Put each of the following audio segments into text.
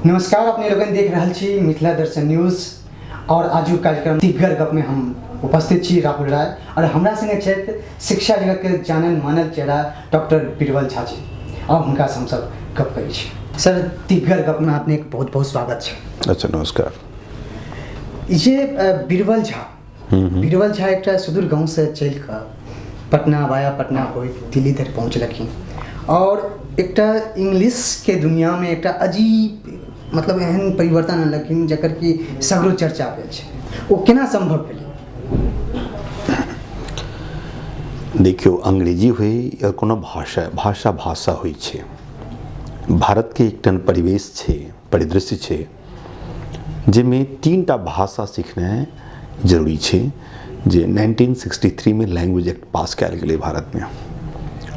नमस्कार, अपने लोग देख रहा छी मिथिला दर्शन न्यूज और आजू कार्यक्रम दिग्गर गप में हम उपस्थित छी राहुल राय और हमरा संगे छथि शिक्षा जगत के जानल मानल चेहरा डॉक्टर बीरबल झा जी और हुनका से हम सब गप करै छी। सर, दिग्गर गप में अपने बहुत बहुत स्वागत है। अच्छा, नमस्कार। ये बीरबल झा एक सुदूर गाँव से चल कर पटना वाया पटना हो दिल्ली तक पहुँचलखिन और एक इंग्लिश के दुनिया में एक अजीब मतलब एहन परिवर्तन आनलखिन जकर कि सगरो चर्चा भेल छै। वो केना संभव भेलै? देखियो, अंग्रेजी हुई या कोनो भाषा हुई छै। भारत के एक परिवेश छै, परिदृश्य छै, जेमे 3टा भाषा सीखना जरूरी छै। जे 1963 में लैंग्वेज एक्ट पास कयल गेलै भारत में।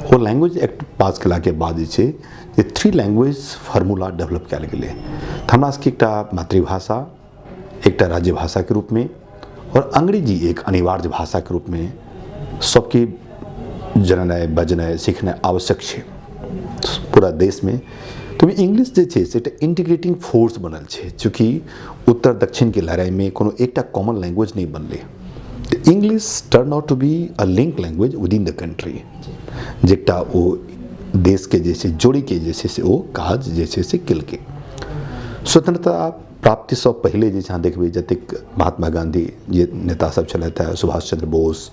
वो लैंग्वेज एक्ट पास कला के बाद जे छै जे 3 लैंग्वेज फार्मूला डेवलप कयल गेलै। तो हमरा सबके एकटा मातृभाषा, एकटा राज्य भाषा के रूप में और अंग्रेजी एक अनिवार्य भाषा के रूप में सबके जननाय बजनाय सीखनाय आवश्यक छै पूरा देश में। तो इंग्लिश जे छै से इंटीग्रेटिंग फोर्स बनल छै, चूँकि उत्तर दक्षिण के लड़ाई में कोनो एकटा कॉमन लैंग्वेज नहीं बनलै। तो English turn out to be a link language within the country, जेटा वो देश के जैसे जोड़ी के जैसे से वो काज जैसे से किल के स्वतंत्रता प्राप्ति से पहले जे जहाँ देखबे जतेक महात्मा गांधी जे नेता सब छलथि है, सुभाष चंद्र बोस,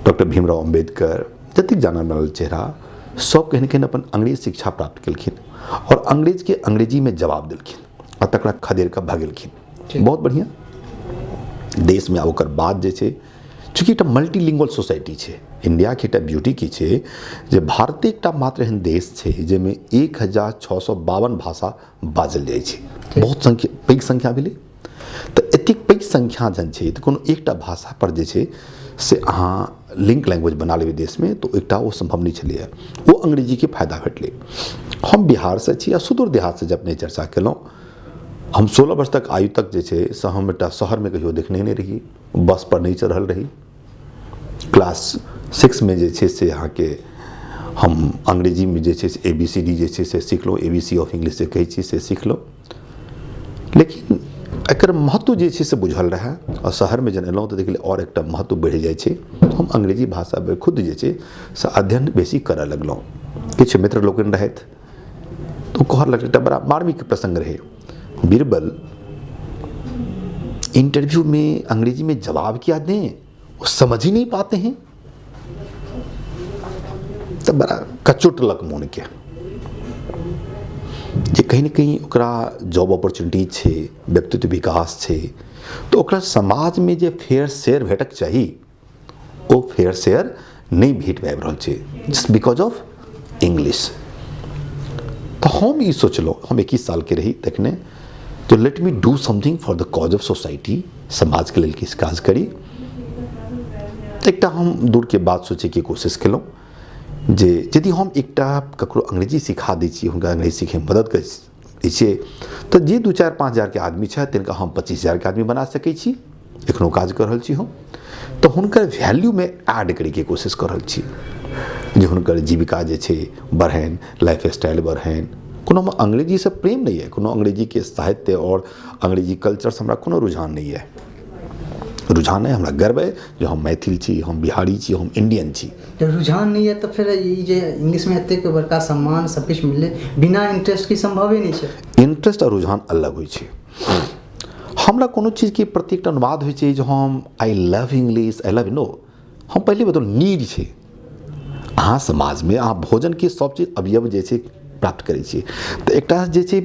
डॉक्टर भीमराव अम्बेडकर, जतेक जानल मानल चेहरा सब कहीं न कहीं अपन अंग्रेज शिक्षा प्राप्त केलखिन और अंग्रेज के अंग्रेजी में जवाब दिलखिन और तकरा खदेड़ के भगेलखिन। बहुत बढ़िया देश में ओकर बाद जे छै, चूँकि एक मल्टीलिंगुअल सोसाइटी छै, इंडिया के एक ब्यूटी की छै जे भारत एक मात्र एहन देश छै जेमे 1652 भाषा बाजल जाइ छै। बहुत पैघ संख्या भेलै। तो एतेक पैघ संख्या जन छै तो कोनो एकटा भाषा पर जे छै से अहाँ लिंक लैंग्वेज बना लेबै देश में, तो एकटा वो संभव नहीं छलै। वो अंग्रेजी के फायदा भेटलै। हम बिहार से छी आ सुदूर देहात से जब अपने चर्चा केलहुँ, हम 16 वर्ष तक आयु तक जे छै से हम एक शहर में कहियो देखने नहीं रही, बस पर नहीं चढ़ल रही। क्लास 6 में जे छै से यहाँ के हम अंग्रेजी में जे छै से ABCD जे छै से सीख लो, ABC ऑफ इंग्लिश से कहै छी से सीख लो। लेकिन एकर महत्व जे छै से बुझल रहा और शहर में जन एलहुँ तो देखलिए और एक महत्व बढ़ि जाइ छै। हम अंग्रेजी भाषा पर खुद जे छै से अध्ययन बेसी करऽ लगलहुँ। किछु मित्र लोकनि रहथि तो कहऽ लगलै, एकटा बड़ा मार्मिक प्रसंग रहे। बीरबल, इंटरव्यू में अंग्रेजी में जवाब क्या दें, वो समझ ही नहीं पाते हैं। तब बड़ा कचोटलक मोन के जे कहीं न कहीं ओकरा जॉब अपॉर्चुनिटी छै, व्यक्तित्व विकास छै, तो ओकरा समाज में जे फेयर शेयर भेटक चाही वो फेयर शेयर नहीं भेट पाबि रहल छै जस्ट बिकॉज ऑफ इंग्लिश। तो हम ये सोचलो, हम 21 साल के रही देखने, तो let me do something for the cause of society, समाज के लिए किस काज करी। एकटा हम दूर के बात सोचे की कोशिश केलहुँ जे यदि हम एकटा ककरो अंग्रेजी सिखा दै छी, हुनका अंग्रेजी सीखे में मदद कर दै छियै, तो जे 2-4-5 हजार के आदमी छै तिनका हम 25 हजार के आदमी बना सकै छी। एखनो काज कर रहल छी हम, तो हुनकर वैल्यू में ऐड करे के कोशिश कर रहल छी जे हुनकर जीविका जे छै बढ़नि, लाइफ स्टाइल बढ़नि। कोनो अंग्रेजी से प्रेम नहीं है, कोनो अंग्रेजी के साहित्य और अंग्रेजी कल्चर से हमरा कोनो रुझान नहीं है। रुझान है, हमरा गर्व है जो हम मैथिल छी, हम बिहारी छी, हम इंडियन छी। तो रुझान नहीं है तो फिर ये इंग्लिश में एतेक बड़का सम्मान सब कुछ मिले बिना इंटरेस्ट की संभव ही नहीं है। इंटरेस्ट और रुझान अलग होइ छै। हमरा कोनो चीज के प्रति एक अनुवाद होइ छै जो हम I love English, I love no, हम पहले बतौल नीड छै। अहाँ समाज में अहाँ भोजन के सब चीज अवयव जे छै प्राप्त करै छी, तो एकटा जे छै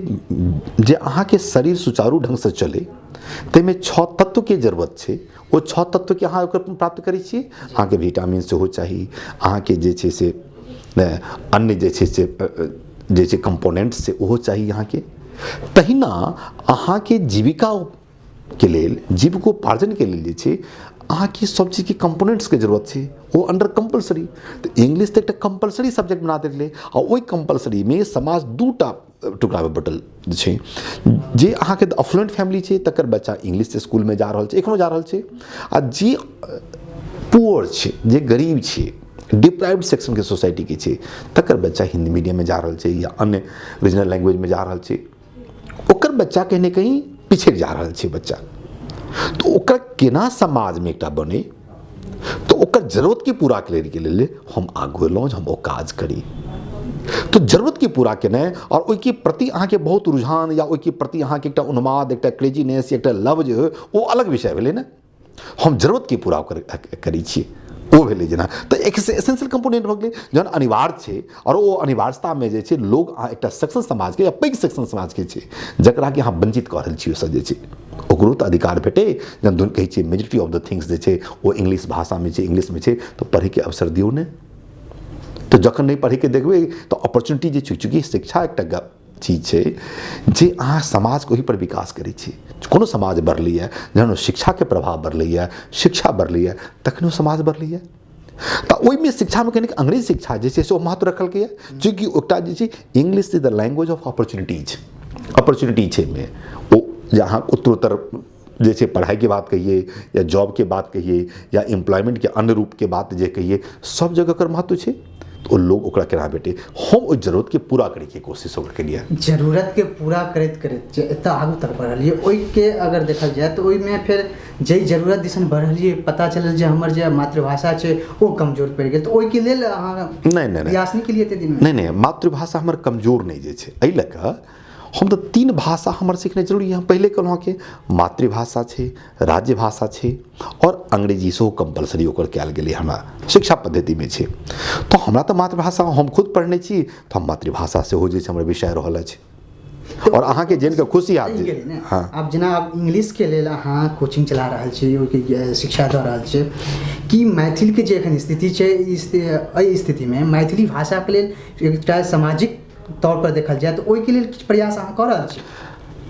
जे अहाँ के शरीर सुचारू ढंग से चले ताहिमे 6 तत्व के जरूरत छै। वो 6 तत्व के अहाँ प्राप्त करै छी। अहाँ के विटामिन सेहो चाही, अहाँ के जे छै से अन्य जे छै कंपोनेंट्स से ओहो चाही अहाँ के। तहिना अहाँ के जीविका के लेल, जीविकोपार्जन के लेल जे छै अहाँ की सब चीज के कंपोनेंट्स के जरूरत छै, वो अंडर कंपलसरी। तो इंग्लिश तो एक कंपलसरी सब्जेक्ट बना देले और वही कंपलसरी में समाज 2टा टुकड़ा में बटल छै। जे अहाँ के अफ्लुएंट फैमिली छै तकर बच्चा इंग्लिश से स्कूल में जा रहल छै, एखनो जा रहल छै, आ जे पुअर छै, जे गरीब छै, डिप्राइव्ड सेक्शन के सोसाइटी के छै तकर बच्चा हिंदी मीडियम में जा रहल छै या अन्य रीजनल लैंग्वेज में जा रहल छै। बच्चा कहीं न कहीं पिछड़ जा रहल छै बच्चा, तो ओकरा केना समाज में एकटा बने, तो ओकर जरूरत के पूरा करे के लेल हम आगू एलहुँ, हम ओ काज करी। तो जरूरत के पूरा केनाइ और ओहि के प्रति अहाँ के बहुत रुझान या ओहि के प्रति अहाँ के एकटा उन्माद, एकटा क्रेजीनेस, एकटा लव जे होय ओ अलग विषय भेलै ने। हम जरूरत के पूरा करै छियै ओ भेलै जेना, तऽ एक एसेंशियल कंपोनेंट भऽ गेलै जहन अनिवार्य छै। और ओ अनिवार्यता में जे छै लोग अहाँ एकटा सेक्शन समाज के या पैघ सेक्शन समाज के छै जकरा कि अहाँ वंचित कऽ रहल छी, ओसभ जे छै ओकरो तऽ अधिकार भेटै। जहन दुन कहै छियै मेजोरिटी ऑफ द थिंग्स जे छै ओ इंग्लिश भाषा में छै, इंग्लिश में छै, तो पढ़े के अवसर दियौ ने। तो जखन नहीं पढ़े के देखबै तो अपॉर्चुनिटी जे छै, चूँकि शिक्षा एकटा चीज छै जे अहाँ समाज को ओहि पर विकास करै छी। कोनो समाज बढ़लैए जहन शिक्षा के प्रभाव बढ़लैए, शिक्षा बढ़लैए, तखन ओ समाज बढ़लैए। तऽ ओहिमे शिक्षामे कनिक अंग्रेजी शिक्षा जे छै से ओ महत्व रखलकैए, चूँकि एकटा जे छै English is the language of opportunities. Opportunity छै में ओ जे अहाँ उत्तरोत्तर जे छै पढ़ाई के बात कहिए या जॉब के बात कहिए या एम्प्लॉयमेंट के अन्य रूप के बात जे कहिए, सब जगह कर महत्व छै। तो लोग ओकरा केना भेटे, हम ओहि जरूरत के पूरा करे के कोशिश ओकर केलिए। जरूरत के पूरा करैत करैत जे एतऽ आगू तक बढ़लिए, ओहि के अगर देखल जाए तो ओहि में फिर जे जरूरत दिसन बढ़लिए, पता चलल जे हमर जे मातृभाषा छै ओ कमजोर पड़ि गेल, तो ओहि के लेल अहाँ प्रयास नहीं केलिए एते दिन में? नहीं, मातृभाषा हमर कमजोर नहीं जे छै, एहि लऽ कऽ हम तो 3 भाषा हमर सीखना जरूरी है। पहले कहलहुँ कि मातृभाषा छै, राज्य भाषा छै और अंग्रेजी सेहो कंपलसरी ओकर कयल गेलै हमरा शिक्षा पद्धति में छै। तो हमरा तो मातृभाषा हम खुद पढ़ने छी, तो हम मातृभाषा सेहो जे छै हमर विषय रहल अछि। और अहाँ के जानि के खुशी हैत। हाँ, अब जेना आप इंग्लिश के लेल अहाँ कोचिंग चला रहल छी, ओहिके शिक्षा दऽ रहल छी, कि मैथिल के जे एखन स्थिति छै, एहि स्थिति में मैथिली भाषा के लेल एकटा सामाजिक तौर पर देखल जाए तो ओहि के लेल किछु प्रयास अहाँ कऽ रहल छी?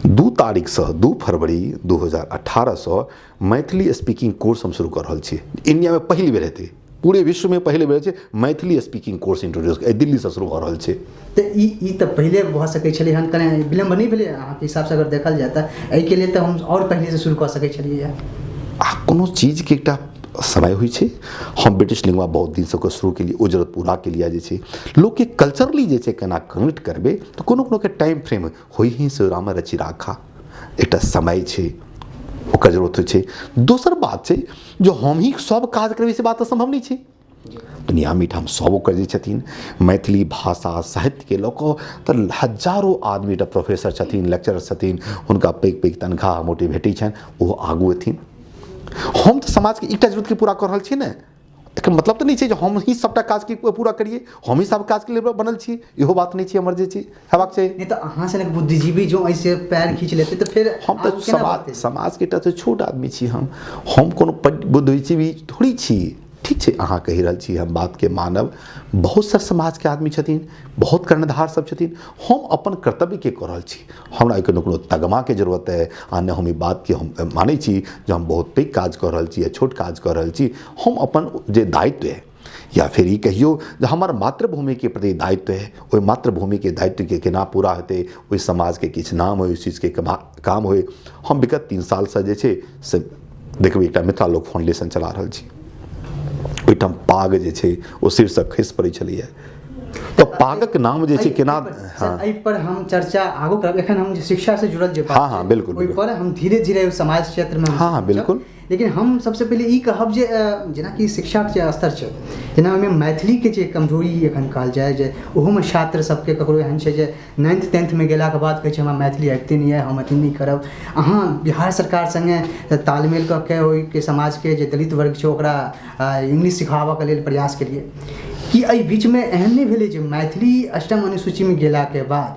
2 तारीख से 2 फरवरी 2018 से मैथिली स्पीकिंग कोर्स हम शुरू कर रहल छी। इंडिया में पहली बेर हेतै, पूरे विश्व में पहले बेर छै Maithili speaking course introduce Delhi से शुरू भऽ रहल छै। तो ई तऽ पहले भऽ सकै छलै हन, कने विलम्ब नहीं भेलै अहाँके हिसाब से अगर देखल जाए तऽ? एहिके लेल तऽ हम और पहले से शुरू कऽ सकै छलियै। कोनो चीज के एकटा समय होइ छै। हम ब्रिटिश लिंगवा बहुत दिन से शुरू के लिए ओ जरूरत पूरा के लिए जे छै लोग के कल्चरली जे छै केना कनेक्ट करबे, तो कोनो के टाइम फ्रेम होई ही से राम रचि राखा एकटा समय छै, ओकर जरूरत छै। दोसर बात छै जो हम ही सब काज करबे से बात संभव नहीं छै। दुनिया में हम सब कर जे छथिन मैथिली भाषा साहित्य के लोक, तऽ हजारों आदमी प्रोफेसर छथिन, लेक्चरर छथिन, हुनका पैघ पैघ तनख्वाह मोटी भेटै छनि, ओ आगू एथिन। हम तो समाज के एकटा जरूरत के पूरा कर रहल छी ने, एकर मतलब तो नहीं छै जे हम ही सबटा काज के पूरा करिए, हम ही सब काज के लिए बनल छी, इहो बात नहीं छै हमर जे छै हेबाक चाही। नहीं तो अहाँ से बुद्धिजीवी जो ऐसे पैर खींच लेते तो फिर हम तो समाज के एकटा तो छोट आदमी छी, हम कोनो बुद्धिजीवी थोड़ी छी। ठीक छै, अहाँ कहि रहल छी, हम बात के मानब। बहुत सा समाज के आदमी छथिन, बहुत कर्णधार सब छथिन, हम अपन कर्तव्य के कर रहल छी। हमरा कोनो तगमा के जरूरत है आ ने हम ई बात के हम मानै छी जे हम बहुत पैघ काज कर रहल छी या छोट काज कर रहल छी। हम अपन जे दायित्व है या फिर ई कहियो जे हमर मातृभूमि के प्रति दायित्व है, ओहि मातृभूमि के दायित्व के केना पूरा हेतै, ओहि समाज के किछु नाम होय, उस चीज के काम होय। हम विगत 3 साल से जे छै से देखबै एकटा मिथिला लोक फाउंडेशन चला रहल छी। ओहिठाम पाग जे छै ओ शीर्षक खसि पड़ै छलैए, तो पागक नाम जे छै केना। हाँ, एहि पर हम चर्चा आगू करब। एखन हम शिक्षा से जुड़ल जे बात हाँ हाँ बिल्कुल, ओहि पर हम धीरे धीरे समाज क्षेत्र में हाँ बिल्कुल। लेकिन हम सबसे पहले ई कहब जे जेना कि शिक्षा के स्तर छै, जेना ओहिमे मैथिली के जे कमजोरी एखन कहल जाए, जे ओहोमे छात्र सबके ककरो एहन छै जे 9th 10th में गेलाके बाद कहै छै हमरा मैथिली आबिते नहीं है, हम अथी नहीं करब। अहाँ बिहार सरकार संगे तालमेल कऽ के ओहिके समाजके जे दलित वर्ग छै ओकरा इंग्लिश सिखाबऽके लेल प्रयास केलिए कि एहि बीचमे एहन नहीं भेलै जे मैथिली 8म अनुसूचीमे गेलाके बाद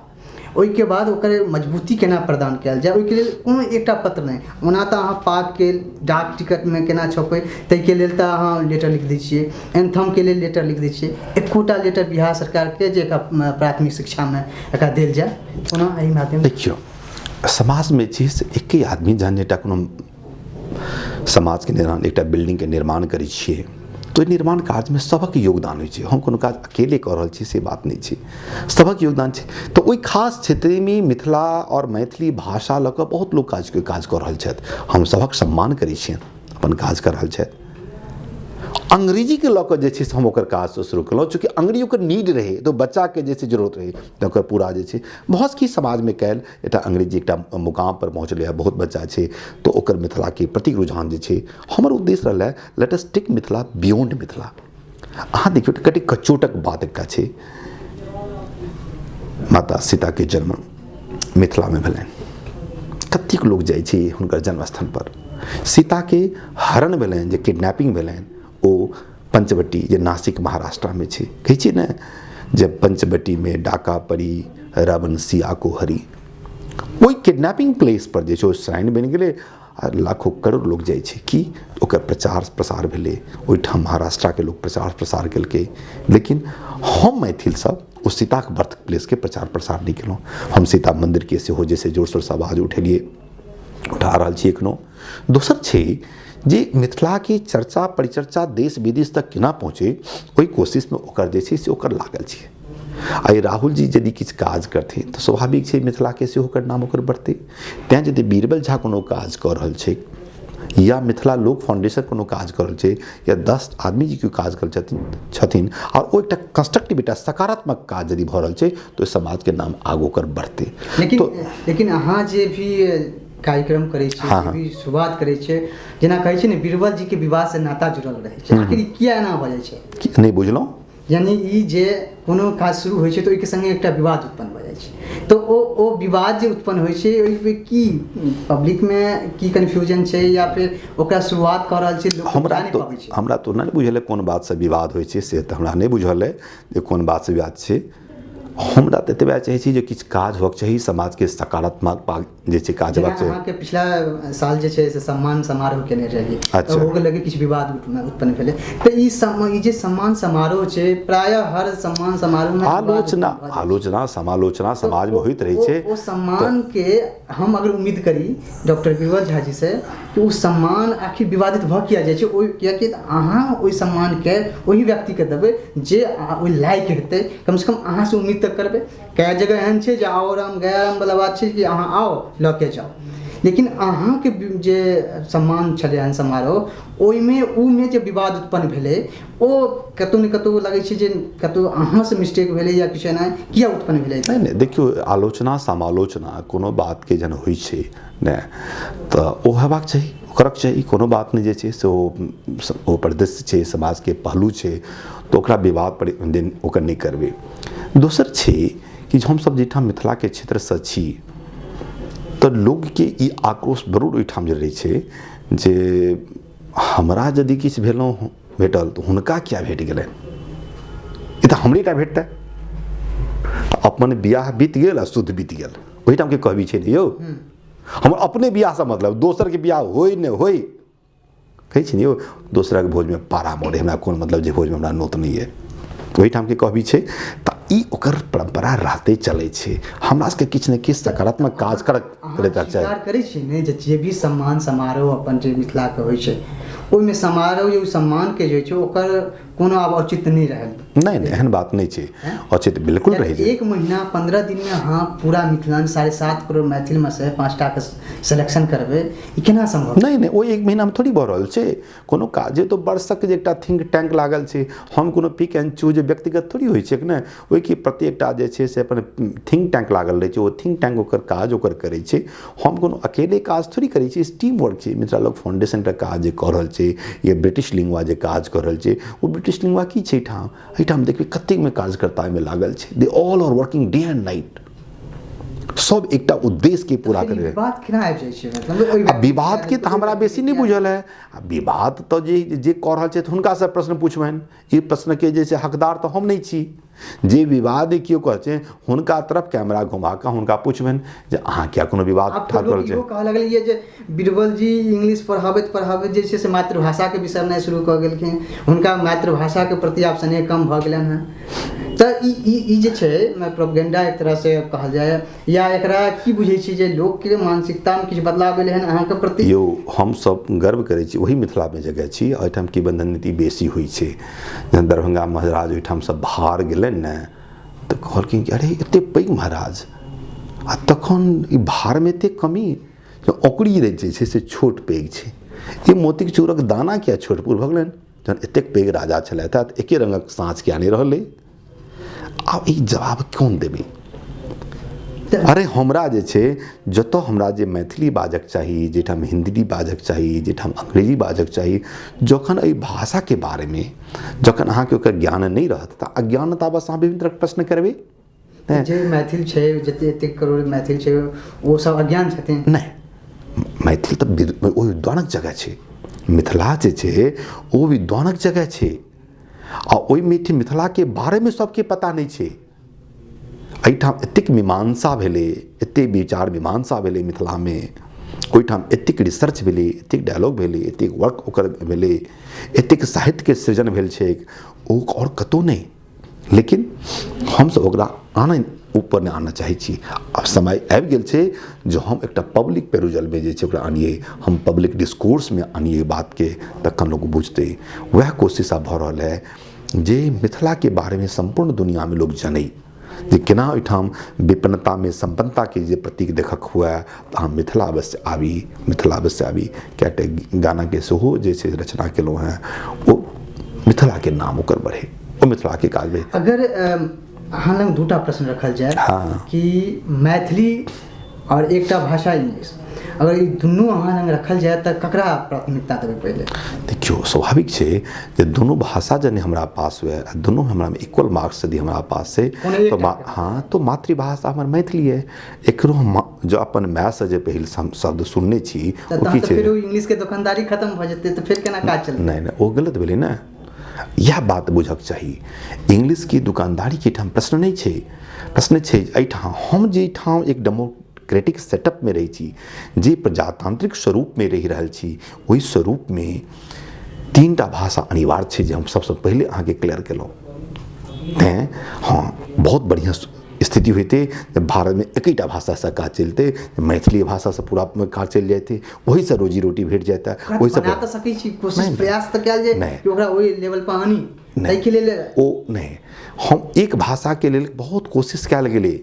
ओहिके बाद ओकर मजबूती केना प्रदान कयल जाए, ओहिके लेल कोनो एकटा पत्र नहीं। ओना तऽ अहाँ पाग के डाक टिकटमे केना छपै ताहिके लेल तऽ अहाँ लेटर लिख दै छियै, एंथम के लेल लेटर लिख दै छियै, एकोटा लेटर बिहार सरकारके जे प्राथमिक शिक्षामे एकरा देल जाए, ओना एहि माध्यम। देखियो समाज में छै से एके आदमी जहन एकटा कोनो समाज के निर्माण, एकटा बिल्डिंग के निर्माण करै छियै, तो निर्माण कार्य में सबक योगदान होइ छै। हम कोनो काज अकेले कर रहल छी से बात नहीं छै, सबक योगदान छै। तो ओहि खास क्षेत्र में मिथिला और मैथिली भाषा लऽ कऽ बहुत लोग काज कर रहल छथि, हम सबक सम्मान करै छियनि, अपन काज कर रहल छथि। अंग्रेजी के लऽ कऽ जे छै से हम ओकर काज शुरू केलहुँ, चूँकि अंग्रेजी ओकर नीड रहै, तो बच्चाके जे छै जरूरत रहै, तऽ ओकर पूरा जे छै बहुत की समाजमे कैल एकटा अंग्रेजी एकटा मुकाम पर पहुँचलै है, बहुत बच्चा छै तो ओकर मिथिलाके प्रति रुझान जे छै। हमर उद्देश्य रहलै let us take Mithila beyond Mithila. अहाँ देखियौ कते कचोटक बात एकटा छै, माता सीताके जन्म मिथिलामे भेलनि, कतेक लोक जाइ छै हुनकर जन्मस्थल पर। सीताके हरण भेलनि, जे किडनैपिंग भेलनि, ओ पंचवटी जे नासिक महाराष्ट्रमे छै, कहै छियै ने जब पंचवटीमे डाका पड़ी रावण सिया को हरी, ओहि किडनैपिंग प्लेस पर जे छै ओ श्राइन बनि गेलै आ लाखों करोड़ लोग जाइ छै कि ओकर प्रचार प्रसार भेलै, ओहिठाम महाराष्ट्रके लोक प्रचार प्रसार केलकै। लेकिन हम मैथिल सब ओ सीताके बर्थ प्लेसके प्रचार प्रसार नहीं केलहुँ। हम सीता मन्दिरके सेहो जे छै जोर शोरसँ आवाज उठा रहल छी एखनो। दोसर छै जे मिथिलाके चर्चा परिचर्चा देश विदेश तक केना पहुँचे, ओहि कोशिशमे ओकर जे छै से ओकर लागल छै। आइ राहुल जी यदि किछु काज करथिन तऽ स्वाभाविक छै मिथिलाके सेहो ओकर नाम ओकर बढ़तै। तैँ यदि बीरबल झा कोनो काज कऽ रहल छै, या मिथिला लोक फाउंडेशन कोनो काज कऽ रहल छै, या 10 आदमी जी केओ काज कर छथिन और ओ एकटा कंस्ट्रक्टिव एकटा सकारात्मक काज यदि भऽ रहल छै तऽ समाजके नाम आगू ओकर बढ़तै। लेकिन अहाँ जे भी कार्यक्रम करै छियै, हाँ, भी शुरुआत करै छियै, जेना कहै छै ने बीरबल जी के विवाह से नाता जुड़ल रहै छै, आखिर किया एना भऽ जाइ छै? नहीं बुझलहुँ। यानी ई जे कोनो काज शुरू होइ छै तऽ ओहिके संगे एकटा विवाद उत्पन्न भऽ जाइ छै, तऽ ओ विवाद जे उत्पन्न होइ छै ओहिमे की पब्लिकमे की कन्फ्यूजन छै, या फिर ओकरा शुरुआत कऽ रहल छै? हमरा तो नहीं बुझल है कोन बात से विवाद होइ छै, से तऽ हमरा नहीं बुझल है जे कोन बात से विवाद छै। हमरा तऽ एतबे चाहै छी जे किछु काज होबाक चाही, समाजके सकारात्मक जे छै काज हेबाक चाही। अहाँके पिछला साल जे छै से सम्मान समारोह केने रहिए, अच्छा, हो गेलै किछु विवाद उत्पन्न भेलै, तऽ ई जे सम्मान समारोह छै प्रायः हर सम्मान समारोहमे आलोचना समालोचना समाजमे होइत रहै छै। ओ सम्मान के हम अगर उम्मीद करी डॉक्टर बीरबल झा जी से कि ओ सम्मान आखिर विवादित भऽ किया जाइ छै, कियाकि अहाँ ओहि सम्मानके ओहि व्यक्तिके देबै जे ओहि लायक हेतै, कमसँ कम अहाँसँ उम्मीद करबै। कई जगह एहन छै जे आओ राम गया राम वाला बात छै कि अहाँ आओ लऽ के जाओ, लेकिन अहाँके जे सम्मान छलै हन समारोह ओहिमे जे विवाद उत्पन्न भेलै ओ कतहु ने कतहु लगै छै जे कतहु अहाँसँ मिस्टेक भेलै या किछु एना किया उत्पन्न भेलै? नहीं देखियौ, आलोचना समालोचना कोनो बातके जहन होइ छै ने तऽ ओ हेबाक चाही, करक चाही। कोनो बात नहीं जे छै से ओ परिदृश्य छै, समाजके पहलू छै, तऽ ओकरा विवाद पर ओकर नहीं करबै। दोसर छै कि हमसब जाहिठाम मिथिलाके क्षेत्रसँ छी तऽ लोकके ई आक्रोश जरूर ओहिठाम जे रहै छै जे हमरा यदि किछु भेटल तऽ हुनका किया भेट गेलनि, ई तऽ हमरे टा भेटतै। अपन बियाह बीत गेल आ शुद्ध बीत गेल, ओहिठाम के कहबी छै ने यौ, हमर अपने बियाहसँ मतलब, दोसरके बियाह होइ नहि होइ, कहै छी ने यौ दोसरक भोजमे पारा मोड़े, हमरा कोन मतलब जे भोजमे हमरा नोत नहीं है, ओहिठाम के कहबी छै। तऽ ई ओकर परंपरा रहते चलै छै, हमरा सबके किछु ने किछु सकारात्मक काज करैत चाही। करै छी ने जे भी सम्मान समारोह अपन जे मिथिलाके होइ छै ओहिमे समारोह जे सम्मानके जे छै ओकर कोनो आब औचित्य नहीं रहल। नहीं एहन बात नहीं छै, औचित्य बिल्कुल रही छै। 1 महीना 15 दिन में अहाँ पूरा मिथिलांचल 7.5 करोड़ मैथिल में से 5टा के सिलेक्शन करबै, ई केना संभव? नहीं ओ 1 महीना में थोड़ी भऽ रहल छै, कोनो काजे तो वर्षक जे एकटा थिंक टैंक लागल छै, हम कोनो पिक एंड चूज व्यक्तिगत थोड़ी होइ छै ने, ओहिके प्रति एकटा जे छै से अपन थिंक टैंक लागल रहै छै, ओ थिंक टैंक ओकर काज ओकर करै छै। हम कोनो अकेले काज थोड़ी करै छी, टीम वर्क छै। मिथिला लोक फाउंडेशन का काज जे कऽ रहल छै, या ब्रिटिश लिंगवा जे काज कऽ रहल छै, ओ ब्रिटिश लिंगवा की छै एहिठाम देखबै कतेकमे कार्यकर्ता एहिमे लागल छै, they all are working day and night, सब एकटा उद्देश्य के पूरा करे। विवाद केना आबि जाइ छै? मतलब विवाद के तऽ हमरा बेसी नहीं बुझल है। विवाद तो जे कऽ रहल छै हुनकासँ प्रश्न पूछबनि, ई प्रश्न के जे छै हकदार तऽ हम नहीं छी। जे विवाद केओ कहै छै हुनका तरफ कैमरा घुमा कऽ हुनका पूछबनि जे अहाँ किया कोनो विवाद ठाढ़ करै छै। कहऽ लगलियै जे बीरबल जी इंग्लिश पढ़ाबैत जे छै से मातृभाषाके विसरनाइ शुरू कऽ गेलखिन, हुनका मातृभाषाके प्रति आब स्नेह कम भऽ गेलनि हँ। तऽ ई जे छै प्रोपेगेंडा एक तरह से कहल जाय, या एकरा की बुझै छी जे लोकके मानसिकतामे किछु बदलाव भेलै हन अहाँके प्रति? यौ हमसब गर्व करै छी ओही मिथिलामे जगह छी, एहिठाम की बंधन नीति बेसी होइ छै। जहन दरभंगा महाराज ओहिठामसँ बाहर गेलनि ने तऽ कहलखिन कि अरे एते पैघ महाराज, आ तखन ई भारमे एते कमी, ओकरी जे छै से छोट पैघ छै, ई मोतीक चूरक दाना किया छोट पूर भऽ गेलनि? जहन एतेक पैघ राजा छलथि तऽ एके रंगक साँच किया नहि रहलै? आब ई जवाब कोन देबै? अरे हमरा जे छै जतऽ हमरा जे मैथिली बाजक चाही, जेठाम हिंदी बाजक चाही, जेठाम अंग्रेजी बाजक चाही, जखन एहि भाषाके बारेमे जखन अहाँके ओकर ज्ञान नहि रहत तऽ अज्ञानतावश अहाँ विभिन्न तरहक प्रश्न करबै। जे मैथिल छै, जते एतेक करोड़ मैथिल छै, ओ सब अज्ञान छथिन? नहि, मैथिल तऽ ओ विद्वानक जगह छै। मिथिला जे छै ओ विद्वानक जगह छै आ ओहि मिथिलाके बारेमे सबके पता नहि छै। एहिठाम एतेक मीमांसा भेलै, एतेक विचार मीमांसा भेलै मिथिलामे, ओहिठाम एतेक रिसर्च भेलै, एतेक डायलॉग भेलै, एतेक वर्क ओकर भेलै, एतेक साहित्यके सृजन भेल छै, ओ आओर कतहु नहि। लेकिन हमसब ओकरा ऊपर नहि आनऽ चाहै छी। आब समय आबि गेल छै जो हम एकटा पब्लिक पेरुजलमे जे छै ओकरा आनिए, हम पब्लिक डिस्कोर्समे आनिए बातके, तखन लोग बुझतै। वएह कोशिश आब भऽ रहल है जे मिथिलाके बारेमे सम्पूर्ण दुनियामे लोग जनै, जे केना ओहिठाम विपन्नतामे सम्पन्नताके जे प्रतीक देखक हुए तऽ अहाँ मिथिला अवश्य आबी, मिथिला अवश्य आबी। कएटा गानाके सेहो जे छै रचना केलहुँ हेँ, ओ मिथिलाके नाम ओकर बढ़े, ओ मिथिलाके काज बढ़े। अगर अहाँ लग दूटा प्रश्न रखल जाए कि मैथिली और एकटा भाषा इंग्लिश, अगर ई दुनू अहाँ लग रखल जाए तऽ ककरा प्राथमिकता देबै पहिले? देखियौ, स्वाभाविक छै जे दुनू भाषा जब हमरा पास हुए, दुनू हमरा इक्वल मार्क्स यदि हमरा पास छै तो मातृभाषा हमर मैथिली है। एकरो हम जो अपन माय से जे पहिल शब्द सुनने छी ओ की छै, फिर इंग्लिश के दुकानदारी खत्म भऽ जेतै तऽ फिर केना काज चलतै? नहीं, ओ गलत भेलै ने। यह बात बुझक चाही। इंग्लिश की दुकानदारी के ठाम प्रश्न नहीं छै। प्रश्न छै एहिठाम हम जे ठाम एक डेमोक्रेटिक सेटअप में रही छी, जे प्रजातांत्रिक स्वरूप में रही रहल छी, ओहि स्वरूप में तीनटा भाषा अनिवार्य छै जे हम सबसे पहले अहाँके क्लियर केलहुँ। हाँ, बहुत बढ़िया स्थिति होते भारत में एकटा भाषा से काज चलते, मैथिली भाषा से पूरा काज चल जाते, वही से रोजी रोटी भेट जाता, वही से बना तऽ सकै छी, कोशिश प्रयास तऽ कयल जाय कि ओकरा ओहि लेवल पर आनी। तै के लेल ओ नहीं, हम एक भाषा के लेल बहुत कोशिश कयल गेलै,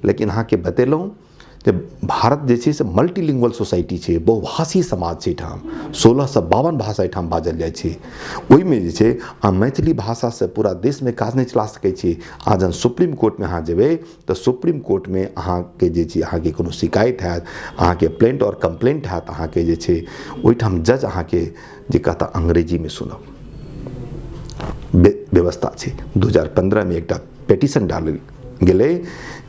लेकिन अहाँके बतेलहुँ जे भारत जे छै से मल्टीलिंगुअल सोसाइटी छै, बहुभाषी समाज छै। एहिठाम 1652 भाषा एहिठाम बाजल जाइ छै। ओहिमे जे छै अहाँ मैथिली भाषा से पूरा देश में काज नहीं चला सकै छी। अहाँ जहन सुप्रीम कोर्ट में अहाँ जेबै तऽ सुप्रीम कोर्ट में अहाँके जे छै अहाँके कोनो शिकायत हैत, अहाँके प्लेंट और कंप्लेंट हैत, अहाँके जे छै ओहिठाम जज अहाँके जे कहता अंग्रेजी में सुनब व्यवस्था छै। 2015 में एकटा पेटिशन डालल गेलै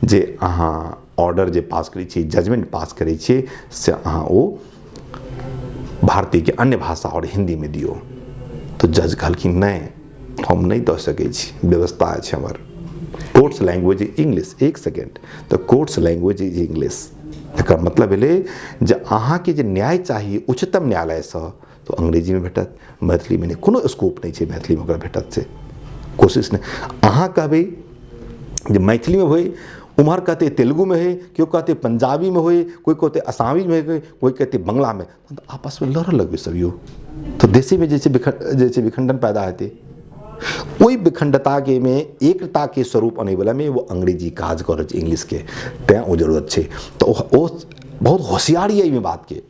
जे अहाँ ऑर्डर जे पास करै छी, जजमेंट पास करै छियै से अहाँ ओ भारतीय के अन्य भाषा और हिंदी में दियो। तो जज कहलखिन नहीं, हम नहीं दऽ सकै छी, व्यवस्था छै हमर, कोर्ट्स लैंग्वेज इज इंग्लिश। एक सेकेंड, तो कोर्ट्स लैंग्वेज इज इंग्लिश एकर मतलब भेलै जे अहाँके जे न्याय चाहिए उच्चतम न्यायालयसँ तो अंग्रेजी में भेटत, मैथिली में नहीं, कोनो स्कोप नहीं छै मैथिली में ओकरा भेटत से, कोशिश नहीं। अहाँ कहबै जे मैथिली में होय, उम्हर कहते तेलुगु में है, क्यों कहते पंजाबी में होए, कोई कहते असामी में है, कोई कहते बंगला में, तो आपस में लड़ लगबे सब यो, तो देशे में जैसे विखंडन पैदा हेतै। ओहि विखंडता के में एकता के स्वरूप आने वाला में वो अंग्रेजी काज कर इंग्लिश के तैं वो जरूरत छै। तो ओ बहुत होशियारी है बात के,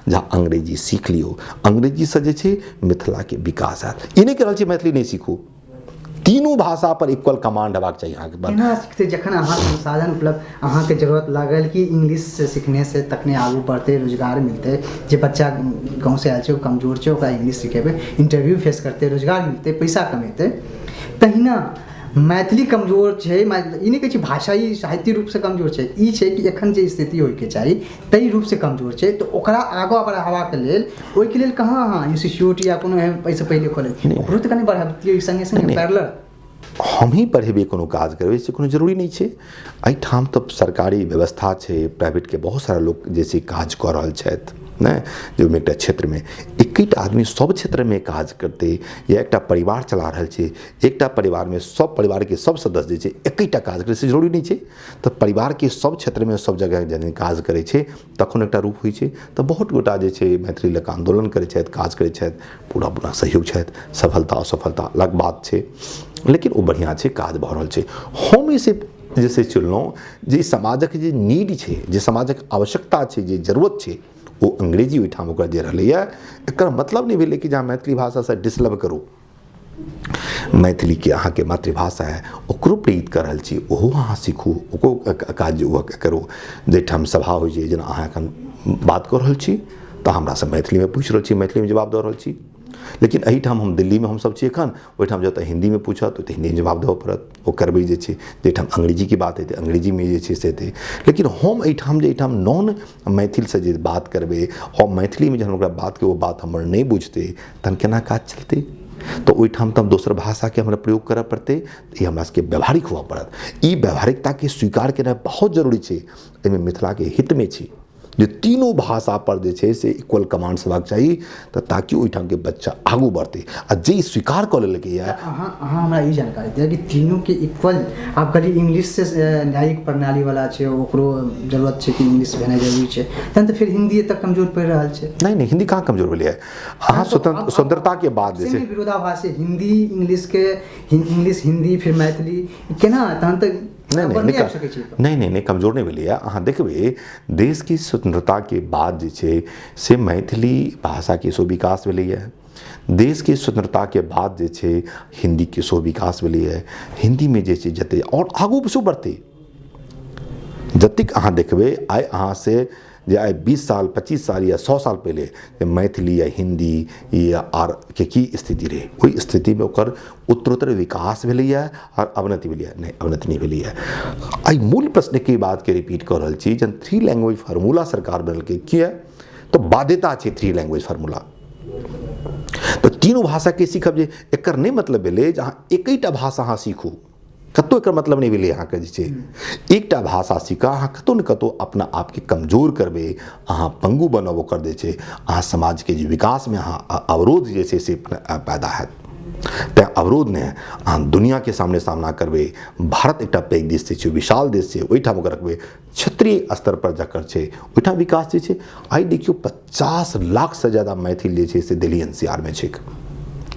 जहाँ अंग्रेजी सीख लियो, अंग्रेजी से जे छै मिथिला के विकास हैत। ई नहीं कह रहल छी मैथिली नहीं सीखू, तीनों भाषा पर इक्वल कमांड हेबाक चाहिए अहाँके। केना सीखते जखन अहाँ संसाधन उपलब्ध अहाँके जरूरत लागल कि इंग्लिश से सीखने से तखने आगू बढ़ते, रोजगार मिलते, जे बच्चा गाँव से आयल छै, कमजोर छै, ओकरा इंग्लिश सिखेबै, इंटरव्यू फेस करते, रोजगार मिलते, पैसा कमेते। तहिना मैथिली कमजोर छै, ई नहीं कहै छी भाषाई साहित्य रूप से कमजोर छै, ई छै कि एखन जे स्थिति होइके चाही ताहि रूप से कमजोर छै। तो ओकरा आगाँ बढ़ाबऽके लेल ओहिके लेल कहाँ अहाँ इंस्टीट्यूट या कोनो एहन पैसा पहिले खोले ओकरो तऽ कनि बढ़ाबितियै संगे संगे पैरेलल। हम ही पढ़ेबे कोनो काज करबै से कोनो जरूरी नहीं छै। एहिठाम तऽ सरकारी व्यवस्था छै, प्राइवेट के बहुत सारा लोग जे छै काज कऽ रहल छथि ने, जो एकटा क्षेत्र में एकटा आदमी सब क्षेत्र में काज करते या एकटा परिवार चला रहल छै, एकटा परिवार में सब परिवार के सब सदस्य जे छै एकटा काज करे से जरूरी नहीं छै। तो परिवार के सब क्षेत्र में सब जगह जखन काज करे छै तखन एकटा रूप होइ छै। तो बहुत गोटा जे छै मैथिली लऽ आंदोलन करै छथि, काज करै छथि, पूरा सहयोग छथि, सफलता असफलता अलग बात छै, लेकिन वो बढ़िया छै, काज भऽ रहल छै। हम इसे जैसे चुनलहुँ जे समाजक जे नीड छै, जे समाजक आवश्यकता छै, जे जरूरत छै, वो अंग्रेजी ओहिठाम ओकरा दे रहलैए। एकर मतलब नहीं भेलै कि जहाँ मैथिली भाषा से डिसलव करू। मैथिली के अहाँ के मातृभाषा है ओकरो प्रेरित कर रहल छी, ओहो अहाँ सीखू, ओको काज करू। जाहिठाम सभा होइ छै, जेना अहाँ एखन बात कऽ रहल छी तऽ हमरासँ मैथिलीमे पूछि रहल छी, मैथिलीमे जवाब दऽ रहल छी। लेकिन एहिठाम हम दिल्लीमे हमसब छी एखन, ओहिठाम जतऽ हिन्दीमे पूछत तऽ हिन्दीमे जवाब देबऽ पड़त, ओ करबै जे छै। जाहिठाम अंग्रेजीके बात हेतै अंग्रेजीमे जे छै से हेतै। लेकिन हम एहिठाम जे एहिठाम नॉन मैथिलसँ जे बात करबै आओर मैथिलीमे जहन ओकरा बातके ओ बात हमर नहि बुझतै तहन केना काज चलतै? तो ओहिठाम तऽ हम दोसर भाषाके हमरा प्रयोग करऽ पड़तै। ई हमरा सबके व्यावहारिक हुअ पड़त। ई व्यावहारिकताके स्वीकार केनाइ बहुत जरूरी छै। एहिमे मिथिलाके हितमे छी जे तीनों भाषा पर जे छै से इक्वल कमांड हेबाक चाही, तऽ ताकि ओहिठाम के बच्चा आगू बढ़तै। आ जे स्वीकार कऽ लेलकै है, अहाँ हमरा ई जानकारी दिअ कि तीनों के इक्वल आप कहलिए इंग्लिश से न्यायिक प्रणाली वाला छै, ओकरो जरूरत छै कि इंग्लिश भेनाइ जरूरी छै, तहन तऽ फिर हिंदी एतऽ कमजोर पड़ि रहल छै। नहीं हिंदी कहाँ कमजोर भेलै है। अहाँ स्वतंत्रता के बाद जे छै विरोधाभासी हिंदी इंग्लिश हिंदी फिर मैथिली केना तहन तऽ नहीं कमजोर नहीं भेलै है। अहाँ देखबै देश की स्वतंत्रता के बाद जे छै से मैथिली भाषा के सेहो विकास भेलै है। देश के स्वतंत्रता के बाद जे छै हिंदी के सेहो विकास भेलै है। हिंदी में जे छै जते और आगू सेहो बढ़तै। जतेक अहाँ देखबै आइ अहाँ से जे आइ 20 साल 25 साल या 100 साल पहले मैथिली या हिंदी या आर के की स्थिति रहे, ओहि स्थितिमे ओकर उत्तरोत्तर विकास भेलैए और अवनति भेलैए? नहीं अवनति नहीं भेलैए। आई मूल प्रश्न के बात के रिपीट कर रहल छी। जन 3 लैंग्वेज फार्मूला सरकार बनलकै किया तो बाध्यता छै 3 लैंग्वेज फार्मूला। तो तीनों भाषा के सीखब जे एकर नहीं मतलब भेलै जे अहाँ एकैटा भाषा अहाँ सीखू, कतो एकर मतलब नहीं भेलै। अहाँके जे छै एकटा भाषा सीखा अहाँ कतो ने कतो अपना आपके कमजोर करबै, अहाँ पंगु बनब, ओकर जे छै अहाँ समाज के जे विकास में अहाँ अवरोध जे छै से पैदा हैत। तैं अवरोध ने अहाँ दुनिया के सामना करबै। भारत एकटा पैघ देश छै, विशाल देश छै, ओहिठाम ओकर रखबै। क्षेत्रीय स्तर पर जकर छै ओहिठाम विकास जे छै। आइ देखियो 50 लाख से ज्यादा मैथिल जे छै से दिल्ली एनसीआर में छै।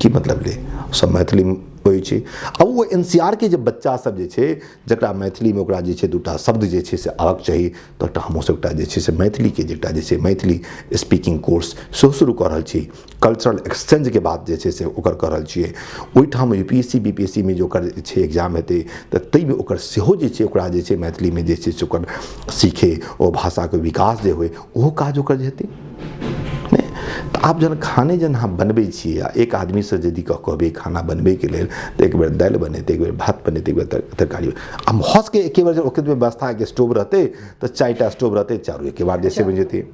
की मतलब ले सब मैथिली होइ छै। अब वो एनसीआर के जे बच्चा सब जे छै जकरा मैथिली में ओकरा जे छै दूटा शब्द जे छै से आबक चाही, तो हमहूँ सबटा जे छै से मैथिली के जेटा जे छै मैथिली स्पीकिंग कोर्स सेहो शुरू कऽ रहल छी। कल्चरल एक्सचेंज के बात जे छै से ओकर कऽ रहल छियै। ओहिठाम यूपीएससी बीपीएससी में जो ओकर छै एग्जाम हेतै तऽ ताहिमे ओकर सेहो जे छै ओकरा जे छै मैथिली में जे छै से ओकर सीखे, ओ भाषा के विकास जे होय ओहो काज ओकर जे हेतै। तो आप जन खाने जन अहाँ बनबै छी आ एक आदमी से यदि कहबै खाना बनबै के लेल तऽ एक बेर दालि बनेतै, एक बेर भात बनेतै, एक बेर तरकारी। आ हँस के एके बार ओके व्यवस्था के स्टोव रहतै तऽ 4टा स्टोव रहतै, चारू एके बार जैसे बनि जेतै।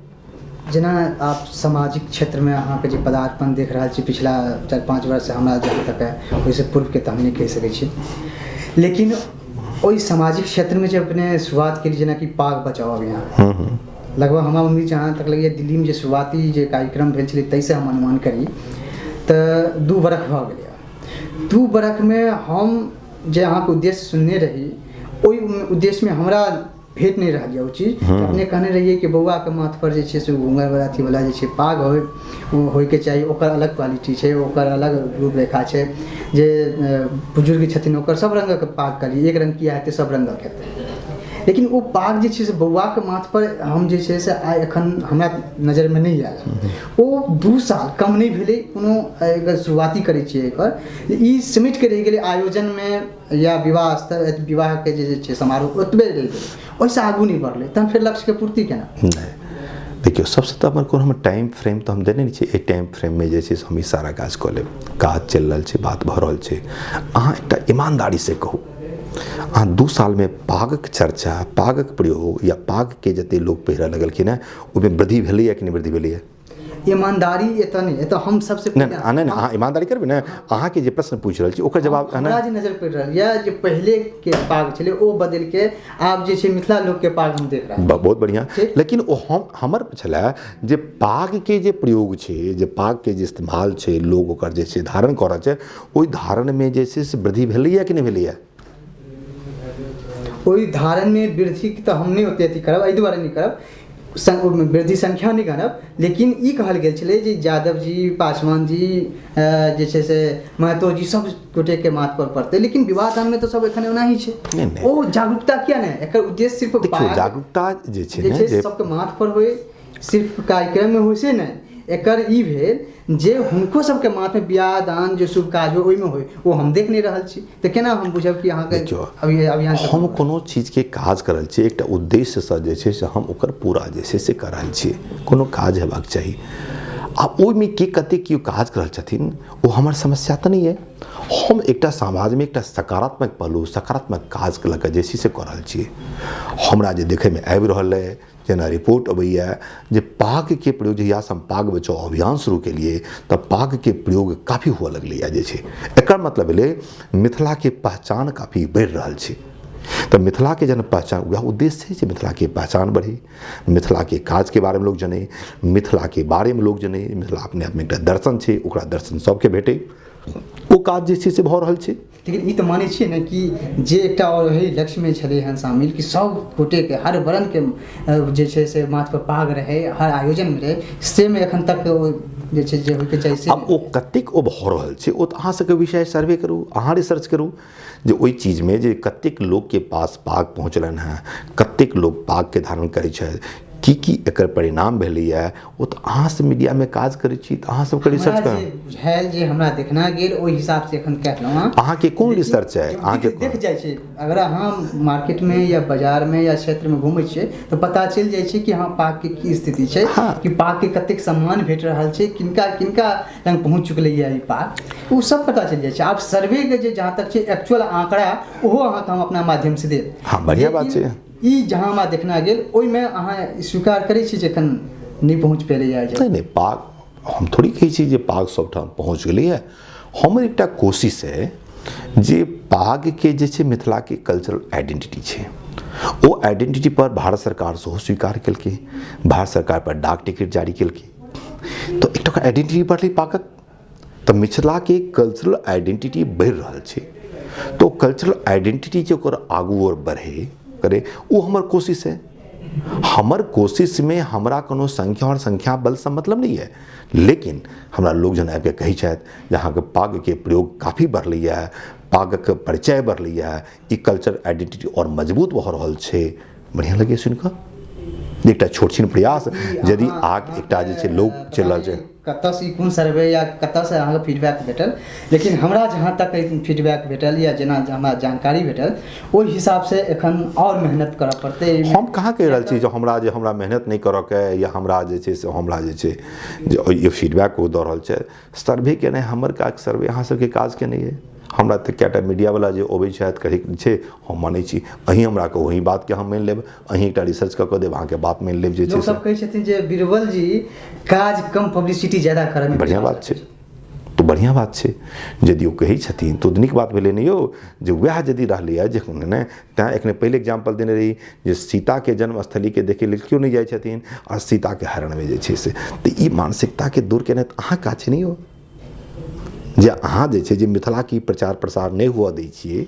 जेना आप सामाजिक क्षेत्र में अहाँके जे पदार्पण देख रहल छी पिछला 4-5 वर्ष से, हमरा जहाँ तक है ओहिसे पूर्व के तऽ हम नहीं कहि सकै छी। लेकिन ओहि सामाजिक क्षेत्र में जब अपने शुरुआत केली, जेना कि पाग बचाओ अभियान, लगभग हमरा उम्मीद जहाँ तक लगैए दिल्ली में जे शुरुआती जे कार्यक्रम भेल छलै ताहिसँ हम अनुमान करी तऽ 2 बरख भऽ गेलै। 2 बरख में हम जे अहाँके उद्देश्य सुनने रही ओहि उद्देश्य में हमरा भेट नहीं रही वो चीज़। अपने कहने रहिए कि बउआ के माथ पर जे छै से घूंघर वाला अथी वाला जे छै पाग होय के चाहिए, ओकर अलग क्वालिटी छै, ओकर अलग रूपरेखा छै। जे बुजुर्ग छथिन ओकर सब रंगक पाग करी, एक रंग किया हेतै सब रंगक हेतै। लेकिन वो पाग जे छै से बउआ के माथ पर हम जे छै से आइ एखन हमरा नजर में नहीं आयल। वो 2 साल कम नहीं भेलै कोनो, अगर शुरुआती करै छियै एकर ई सिमट के रहि गेलै आयोजन में या विवाह स्तर विवाह के जे छै समारोह ओतबे रहि गेलै, ओहिसँ आगू नहीं बढ़लै। तहन फिर लक्ष्य के पूर्ति केना? नहीं देखियो सबसे तो अपन हम टाइम फ्रेम तो हम देने नहीं छियै। टाइम फ्रेम में जे छै हम ई सारा काज कऽ लेब। काज चलि रहल छै, बात भऽ रहल छै। अहाँ एकटा ईमानदारी से कहू, अहाँ 2 साल में पागक चर्चा, पागक प्रयोग या पाग के जते लोग पहिरऽ लगलखिन है ओहिमे वृद्धि भेलैया कि नहीं वृद्धि भेलैया? ईमानदारी एतऽ नहीं, एतऽ हम सबसे नहीं अहाँ ईमानदारी करबै ने। अहाँ के जे प्रश्न पूछ रहल छी ओकर जवाब हमरा जे नजर पड़ि रहल यऽ जे पहले के पाग छलै ओ बदल के आब जे छै मिथिला लोक के पाग हम देख रहल छी। बहुत बढ़िया। लेकिन ओ हमर छलै जे पाग के जे प्रयोग छै, जे पाग के जे इस्तेमाल छै, लोग ओकर जे छै धारण कऽ रहल छै, ओहि धारण में जे छै से वृद्धि भेलैया कि नहीं भेलैया? ओहि धारण में वृद्धि तऽ हम नहीं ओते अथी करब, एहि दुआरे नहीं करब वृद्धि संख्या नहीं करब। लेकिन ई कहल गेल छलै जे यादव जी, पासवान जी, जे छै से महतो जी सब गोटे के माथ पर पड़तै। लेकिन विवाह दान में तो सब एखन ओनाही छै। ओ जागरूकता किया नहीं? एकर उद्देश्य सिर्फ देखियो जागरूकता जे छै ने जे सबके माथ पर होय, सिर्फ कार्यक्रम में होय से नहीं, एकर ई भेल जे हुनको सबके माथे बियाह दान जो शुभ काज हो ओहिमे होय वो हम देख नहीं रहल छी तऽ केना हम बुझब कि अहाँके अभियान हम कोनो चीजके काज कर रहल छी एकटा उद्देश्यसँ जे छै से हम ओकर पूरा जे छै से कर रहल छी कोनो काज हेबाक चाही आ ओहिमे के कतेक केओ काज कर रहल छथिन ओ हमर समस्या तऽ नहीं है हम एकटा समाजमे एकटा सकारात्मक पहलू सकारात्मक काज लऽ कऽ जे छै से कऽ रहल छियै हमरा जे देखैमे आबि रहल है जेना रिपोर्ट अबैया जे पागके प्रयोग जहियासँ हम पाग बचाओ अभियान शुरू केलिए तऽ पागके प्रयोग काफ़ी हुअ लगलैए जे छै एकर मतलब भेलै मिथिलाके पहचान काफ़ी बढ़ि रहल छै तऽ मिथिलाके जन पहचान वएह उद्देश्य छै जे मिथिलाके पहचान बढ़े मिथिलाके काजके बारेमे लोग जनै मिथिलाके बारेमे लोग जनै मिथिला अपने आपमे एकटा दर्शन छै ओकरा दर्शन सबके भेटै ओ काज जे छै से भऽ रहल छै लेकिन ई तऽ मानै छियै ने कि जे एकटा और है लक्ष्यमे छलै हन शामिल कि सब गोटेके हर वर्णके जे छै से माथ पर पाग रहै हर आयोजनमे रहै सेमे एखन तक जे छै जे होइके चाही से आब ओ कतेक ओ भऽ रहल छै ओ तऽ अहाँ सबके विषय सर्वे करू अहाँ रिसर्च करू जे ओहि चीजमे जे कतेक लोकके पास पाग पहुँचलनि हैं कतेक लोक पागके धारण करै छथि की एकर परिणाम भेलैए ओ तऽ अहाँ सब मीडियामे काज करै छी तऽ अहाँ सबके रिसर्च करू बुझायल जे हमरा देखना गेल ओहि हिसाब से एखन कहलहुँ हँ अहाँके कोन रिसर्च है अहाँके देख जाइ छै अगर अहाँ मार्केटमे या बाजारमे या क्षेत्रमे घुमै छियै तऽ पता चलि जाइ छै कि हाँ पागके की स्थिति छै कि पागके कतेक सम्मान भेट रहल छै किनका किनका लग पहुँच चुकलैए ई पाग ओ सब पता चलि जाइ छै आब सर्वेके जे जहाँ तक छै एक्चुअल आंकड़ा ओहो अहाँके हम अपना माध्यमसँ देब हाँ बढ़िया बात छै ई जहाँ हमरा देखना गेल ओहिमे अहाँ स्वीकार करै छी जे एखन नहीं पहुँच पेलैए नहीं पाग हम थोड़ी कहै छी जे पाग सबठाम पहुँच गेलैए हमर एकटा कोशिश है जे पागके जे छै मिथिलाके कल्चरल आइडेंटिटी छै ओ आइडेंटिटी पर भारत सरकार सेहो स्वीकार केलकै भारत सरकार पर डाक टिकट जारी केलकै तो एकटा आइडेंटिटी बढ़लै पागक तऽ मिथिलाके कल्चरल आइडेंटिटी बढ़ि रहल छै तो कल्चरल आइडेंटिटी जे ओकर आगू और बढ़े करे वो हमर कोशिश है हमर कोशिश में हमरा कोनो संख्या और संख्या बल से मतलब नहीं है लेकिन हमरा लोग जन आबि के कहै छथि जहाँ के पाग के प्रयोग काफ़ी बढ़लैए पागक परिचय बढ़लैए ई कल्चर आइडेंटिटी और मजबूत भऽ रहल छै बढ़िया लगे सुनि कऽ एकटा छोट छिन प्रयास यदि आग एकटा जे छै लोग चलि रहल छै कतऽसँ ई कोन सर्वे या कतऽसँ अहाँके फीडबैक भेटल लेकिन हमरा जहाँ तक फीडबैक भेटल या जेना हमरा जानकारी भेटल ओहि हिसाबसँ एखन और मेहनत करऽ पड़तै हम कहाँ कहि रहल छी जे हमरा मेहनत नहीं करऽके या हमरा जे छै से हमरा जे छै जे फीडबैक ओ दऽ रहल छै सर्वे केनाइ हमर काज सर्वे अहाँ सबके काज के नहीं है हमरा तऽ कएटा मीडियावला जे अबै छथि कहै छै हम मानै छी अहीं हमरा कहू ओही बातके हम मानि लेब अहीं एकटा रिसर्च कऽ कऽ देब अहाँके बात मानि लेब जे छै सब कहै छथिन जे बीरबल जी काज कम पब्लिसिटी ज्यादा करऽ बढ़िया बात छै तो बढ़िया बात छै यदि ओ कहै छथिन तो नीक बात भेलै ने यौ जे वएह यदि रहलैए जे ने तेँ एखने पहिले एग्जाम्पल देने रही जे सीताके जन्मस्थलीके देखे लेल केओ नहीं जाइ छथिन आओर सीताके हरणमे जे छै से तऽ ई मानसिकताके दूर केनाइ तऽ अहाँ काज छै ने यौ जे अहाँ जे छै जे मिथिलाके प्रचार प्रसार नहीं हुआ दै छियै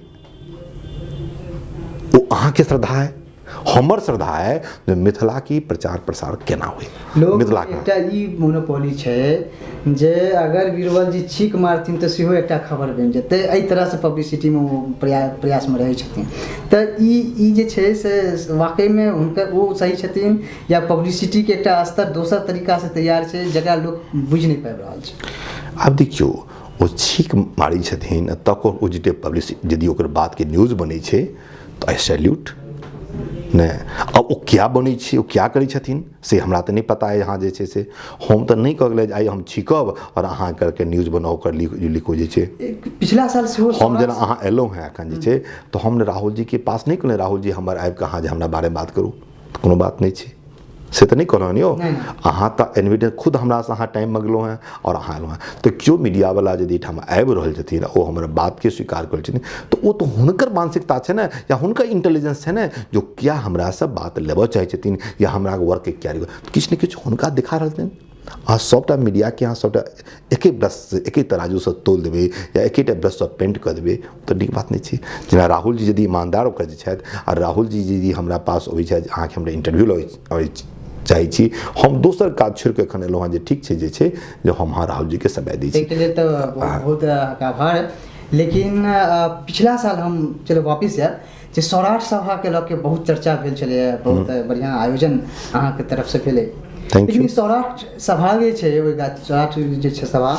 ओ अहाँके श्रद्धा है हमर श्रद्धा है जे मिथिलाके प्रचार प्रसार केना होय मिथिलाके एकटा ई मोनोपोली छै जे अगर बीरबल जी छीक मारथिन तऽ सेहो एकटा खबर बनि जेतै एहि तरहसँ पब्लिसिटीमे ओ प्रयासमे रहै छथिन तऽ ई जे छै से वाकईमे हुनकर ओ सही छथिन या पब्लिसिटीके एकटा स्तर दोसर तरीकासँ तैयार छै जकरा लोक बुझि नहीं पाबि रहल छै आब देखियौ ओ छीक मारै छथिन तक ओ जे पब्लिसिटी यदि ओकर बातके न्यूज बनै छै तऽ आई सैल्यूट नहि अब ओ क्या बनै छै ओ क्या करै छथिन से हमरा तऽ नहीं पता है यहाँ जे छै से हम तऽ नहीं कहले आइ हम छीकब और अहाँ करके न्यूज बनाओ कर लिखो जे छै पिछला साल सेहो हम जेना अहाँ एलहुँ हैं एखन जे छै तऽ हम राहुल जी के पास नहीं कहले राहुल जी हमर आबि कऽ अहाँ जे हमरा बारेमे बात करू तऽ कोनो बात नहीं छै से तऽ नहीं कहलहुँ यौ अहाँ तऽ इन्विटेशन खुद हमरासँ अहाँ टाइम मंगलहुँ हैं और अहाँ एलहुँ हैं तऽ केओ मीडियावला यदि ठाम आबि रहल छथिन ओ हमर बातके स्वीकार करै छथिन तऽ ओ तऽ हुनकर मानसिकता छै ने या हुनकर इंटेलिजेंस छै ने जो क्या हमरासँ बात लेबऽ चाहै छथिन या हमरा वर्कके क्या किछु ने किछु हुनका दिखा रहल छथिन अहाँ सबटा मीडियाके अहाँ सबटा एके ब्रशसँ एके तराजूसँ तोल देबै या एकेटा ब्रशसँ पेंट कऽ देबै तऽ नीक बात नहीं छै जेना राहुल जी यदि ईमानदार ओकर जे छथि आ राहुल जी यदि हमरा पास अबै छथि अहाँके हमरा इंटरव्यू लऽ चाहै छी हम दोसर काज छोड़ि कऽ एखन एलहुँ हँ जे ठीक छै जे छै जे हम हाँ राहुल जीके समय दै छी एहिके लेल तऽ बहुत आभार लेकिन पिछला साल हम चलो वापिस आयब जे सौराठ सभाके लऽ के बहुत चर्चा भेल छलैए बहुत बढ़िआँ आयोजन अहाँके तरफसँ भेलै Thank लेकिन you. सौराठ सभा जे छै ओहि सौराठ जे छै सभा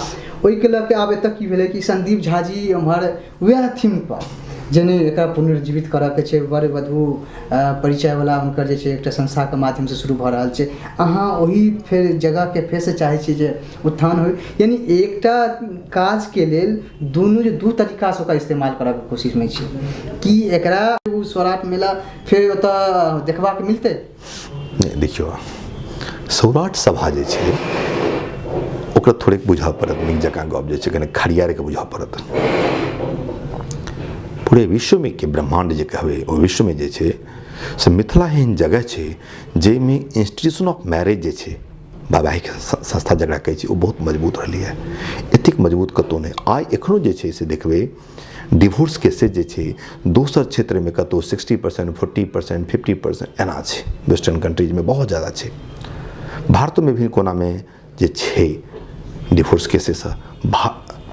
ओहिके लऽ के आब एतऽ की भेलै कि संदीप झा जी एम्हर वएह थीम पर जेने एकरा पुनर्जीवित करऽके छै, वर वधू परिचयवला हुनकर जे छै एकटा संस्थाके माध्यमसँ शुरू भऽ रहल छै, अहाँ ओही फेर जगहके फेरसँ चाहै छी जे उत्थान होइ, यानी एकटा काजके लेल दुनू जे दू तरीकासँ ओकरा इस्तेमाल करऽके कोशिशमे छी कि एकरा ओ सौराठ मेला फेर ओतऽ देखबाके मिलतै? नहीं देखियो, सौराठ सभा जे छै ओकरा थोड़े बुझऽ पड़त, नीक जकाँ गप जे छै कनि खड़ियारके बुझऽ पड़त। पूरे विश्व में के ब्रह्मांड जे कहबै ओ विश्व में जे छै से मिथिला एहन जगह छै जाहिमे इंस्टीट्यूशन ऑफ मैरिज जे छै, वैवाहिक संस्था जकरा कहै छै, ओ बहुत मजबूत रहलै। एतेक मजबूत कतहु नहि। आइ एखनो जे छै से देखबै डिवोर्स केसेज जे छै दोसर क्षेत्रमे कतहु 60%, 40%, 50% एना छै, वेस्टर्न कंट्रीजमे बहुत ज़्यादा छै। भारतमे भी कोनामे जे छै डिवोर्स केसेस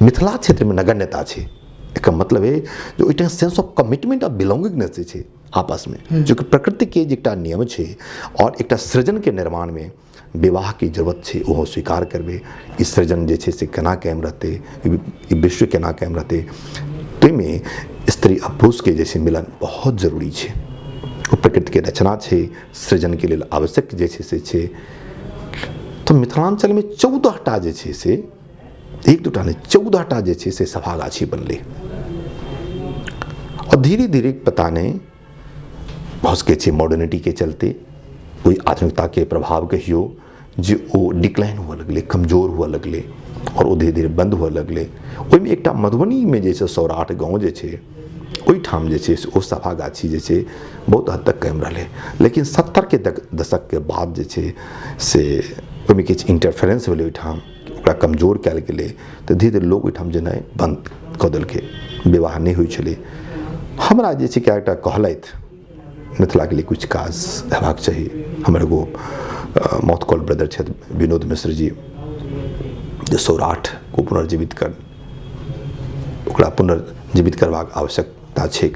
मिथिला क्षेत्रमे नगण्यता छै। एकर मतलब है जो ओहिठाम sense of commitment of belongingness जे छै आपसमे, जो कि प्रकृतिके जे एकटा नियम छै और एकटा सृजनके निर्माणमे विवाहके जरूरत छै, ओहो स्वीकार करबै। ई सृजन जे छै से केना कायम रहतै, ई विश्व केना कायम रहतै, ताहिमे स्त्री आ पुरुषके जे छै मिलन बहुत जरूरी छै। ओ प्रकृतिके रचना छै, सृजनके लेल आवश्यक जे छै से छै। तो मिथिलांचलमे 14टा जे छै से, एक दूटा नहीं 14टा जे छै से सभागाछी बनलै। और धीरे धीरे पता नहीं भऽ सकै छै मॉडर्निटी के चलते, कोई आधुनिकता के प्रभाव कहियो जे ओ डिक्लाइन हुआ लगले, कमजोर हुआ लगले और वो धीरे धीरे बंद हुआ लगले। ओहिमे एकटा मधुबनीमे जे छै सौराठ गाँव जे छै ओहिठाम जे छै ओ सभागाछी जे छै बहुत हद तक कायम रहलै। लेकिन 70 के दशक के बाद जे छै से ओहिमे किछु इंटरफेरेंस भेलै, ओहिठाम ओकरा कमजोर कयल गेलै, तऽ धीरे धीरे लोग ओहिठाम जेनाइ बंद कऽ देलकै, विवाह नहि होइ छलै। हमरा जे छै कएटा कहलथि मिथिलाके लिए कुछ काज हेबाक चाही। हमर एगो मौत कॉल ब्रदर छथि विनोद मिश्र जी, जे सौराठ को पुनर्जीवित कर, ओकरा पुनर्जीवित करबाक आवश्यकता छै।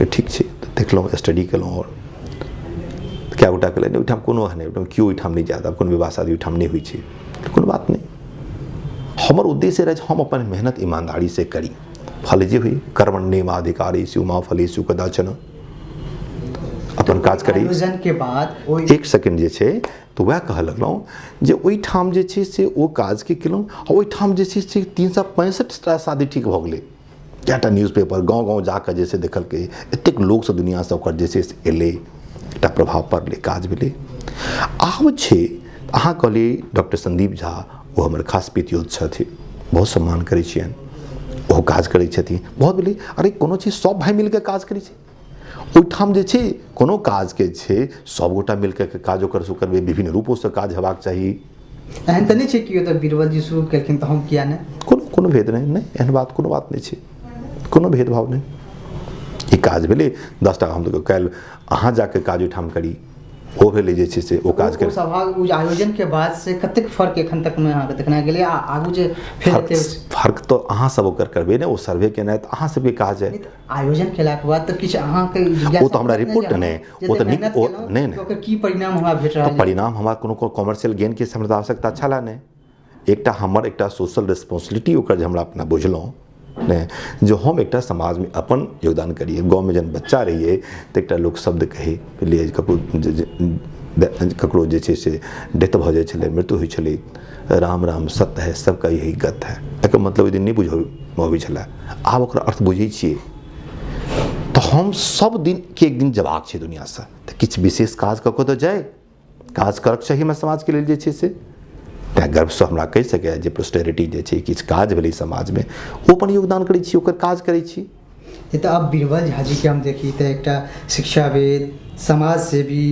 ठीक छै, तऽ देखलहुँ, स्टडी केलहुँ और कए गोटा कहलनि ओहिठाम कोनो नहि, ओहिठाम केओ ओहिठाम नहि जायत, कोनो विवाह शादी ओहिठाम नहि होइ छै। कोनो बात नहीं, हमर उद्देश्य रहे हम अपन मेहनत ईमानदारी से करी, फल जे हुई कर्मण्येवाधिकारेषु मा फलेषु कदाचन, अपन काज करी। आयोजन के बाद एक सेकंड जे छै तो वह कह लगलहुँ जे ओहिठाम जे छै से ओ काजके केलहुँ, और ओहिठाम जे छै से 365टा शादी ठीक भऽ गेलै। कएटा न्यूज़पेपर गाँव गाँव जाकर जे छै देखलकै, एतेक लोकसँ दुनिआँसँ ओकर जे छै से एलै, एकटा प्रभाव पड़लै, काज भेलै। आब छै अहाँ कहलिए डॉक्टर संदीप झा, वो हमर खास पितियोत छथिन, बहुत सम्मान करै छियनि, ओहो काज करै छथिन, बहुत भेलै। अरे कोनो चीज सब भाई मिलकर काज करै छै, ओहिठाम जे छै कोनो काजके छै सब गोटा मिलकर काज ओकर शुरू करबै, विभिन्न रूपोसँ काज हेबाक चाही। एहन तऽ नहि छै कि ओतऽ बीरबल जी शुरू केलखिन तऽ हम किया नहि? कोनो भेद नहीं, एहन बात कोनो बात नहीं छै, कोनो भेदभाव नहीं। ई काज भेलै 10टा, हम तो काल्हि अहाँ जाके काज ओहिठाम करी, ओ भेलै जे छै से ओ काज कर। सभा आयोजन के बाद से कतेक फर्क एखन तक में अहाँके देखना गेलै, आगू जे फेर फर्क तो अहाँ सब ओकर करबे ने, ओ सर्वे केनाइ तऽ अहाँ सबके काज है। आयोजन केलाके बाद तऽ किछु अहाँके ओ तऽ हमरा रिपोर्ट नहि, ओ तऽ नहीं ओकर की परिणाम हमरा भेट रहल है? परिणाम हमरा कोनो कॉमर्शियल गेन के हमरा आवश्यकता छला नहीं। एकटा हमर एकटा सोशल रिस्पॉन्सिबिलिटी ओकर जे हमरा अपना बुझलहुँ ने, जो हम एकटा समाज में अपन योगदान करिए। गाँव में जन बच्चा रहिए तो एकटा लोक शब्द कहे लिए ककरो जे छै से डेथ भऽ जाइ छलै, मृत्यु होइ छलै, राम राम सत्य है सबका यही गत है, एकर मतलब ओहि दिन नहि बुझऽ अबै छलै। आब ओकर अर्थ बुझै छियै। तऽ हम सब दिन के एक दिन जबाक छै दुनिआसँ, तऽ किछु विशेष काज कऽ कऽ तऽ जाय, काज करक चाही हमरा समाजके लेल जे छै से। तैँ गर्वसँ हमरा कहि सकै जे पोस्टेरिटी जे छै किछु काज भेलै समाजमे, ओ अपन योगदान करै छी, ओकर काज करै छी। ये तो अब बीरबल झा जी के हम देखी तो एक शिक्षाविद, समाजसेवी,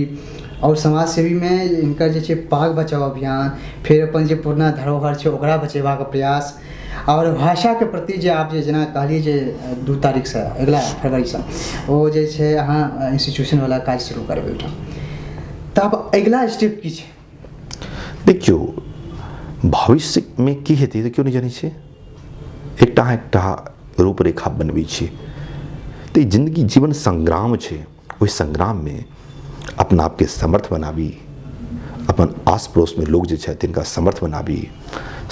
और समाजसेवी में इनकर जे छै पाग बचाओ अभियान, फिर अपन जे पुरना धरोहर छै ओकरा बचेबाक प्रयास, और भाषा के प्रति जे आप जे जेना कहलिए जे 2 तारीख से अगला फरवरी से ओ जे छै अहाँ इंस्टीट्यूशन वाला काज शुरू करबै ओहिठाम, तऽ आब अगला स्टेप की छै? देखियो भविष्य में की हेतै तऽ क्यों नहीं जानै छै, एकटा रूपरेखा बनबै छी। तो जिंदगी जीवन संग्राम छै, ओहि संग्राम में अपना आपके समर्थ बनाबी, अपन आस पड़ोस में लोग जे छथि तिनका समर्थ बनाबी,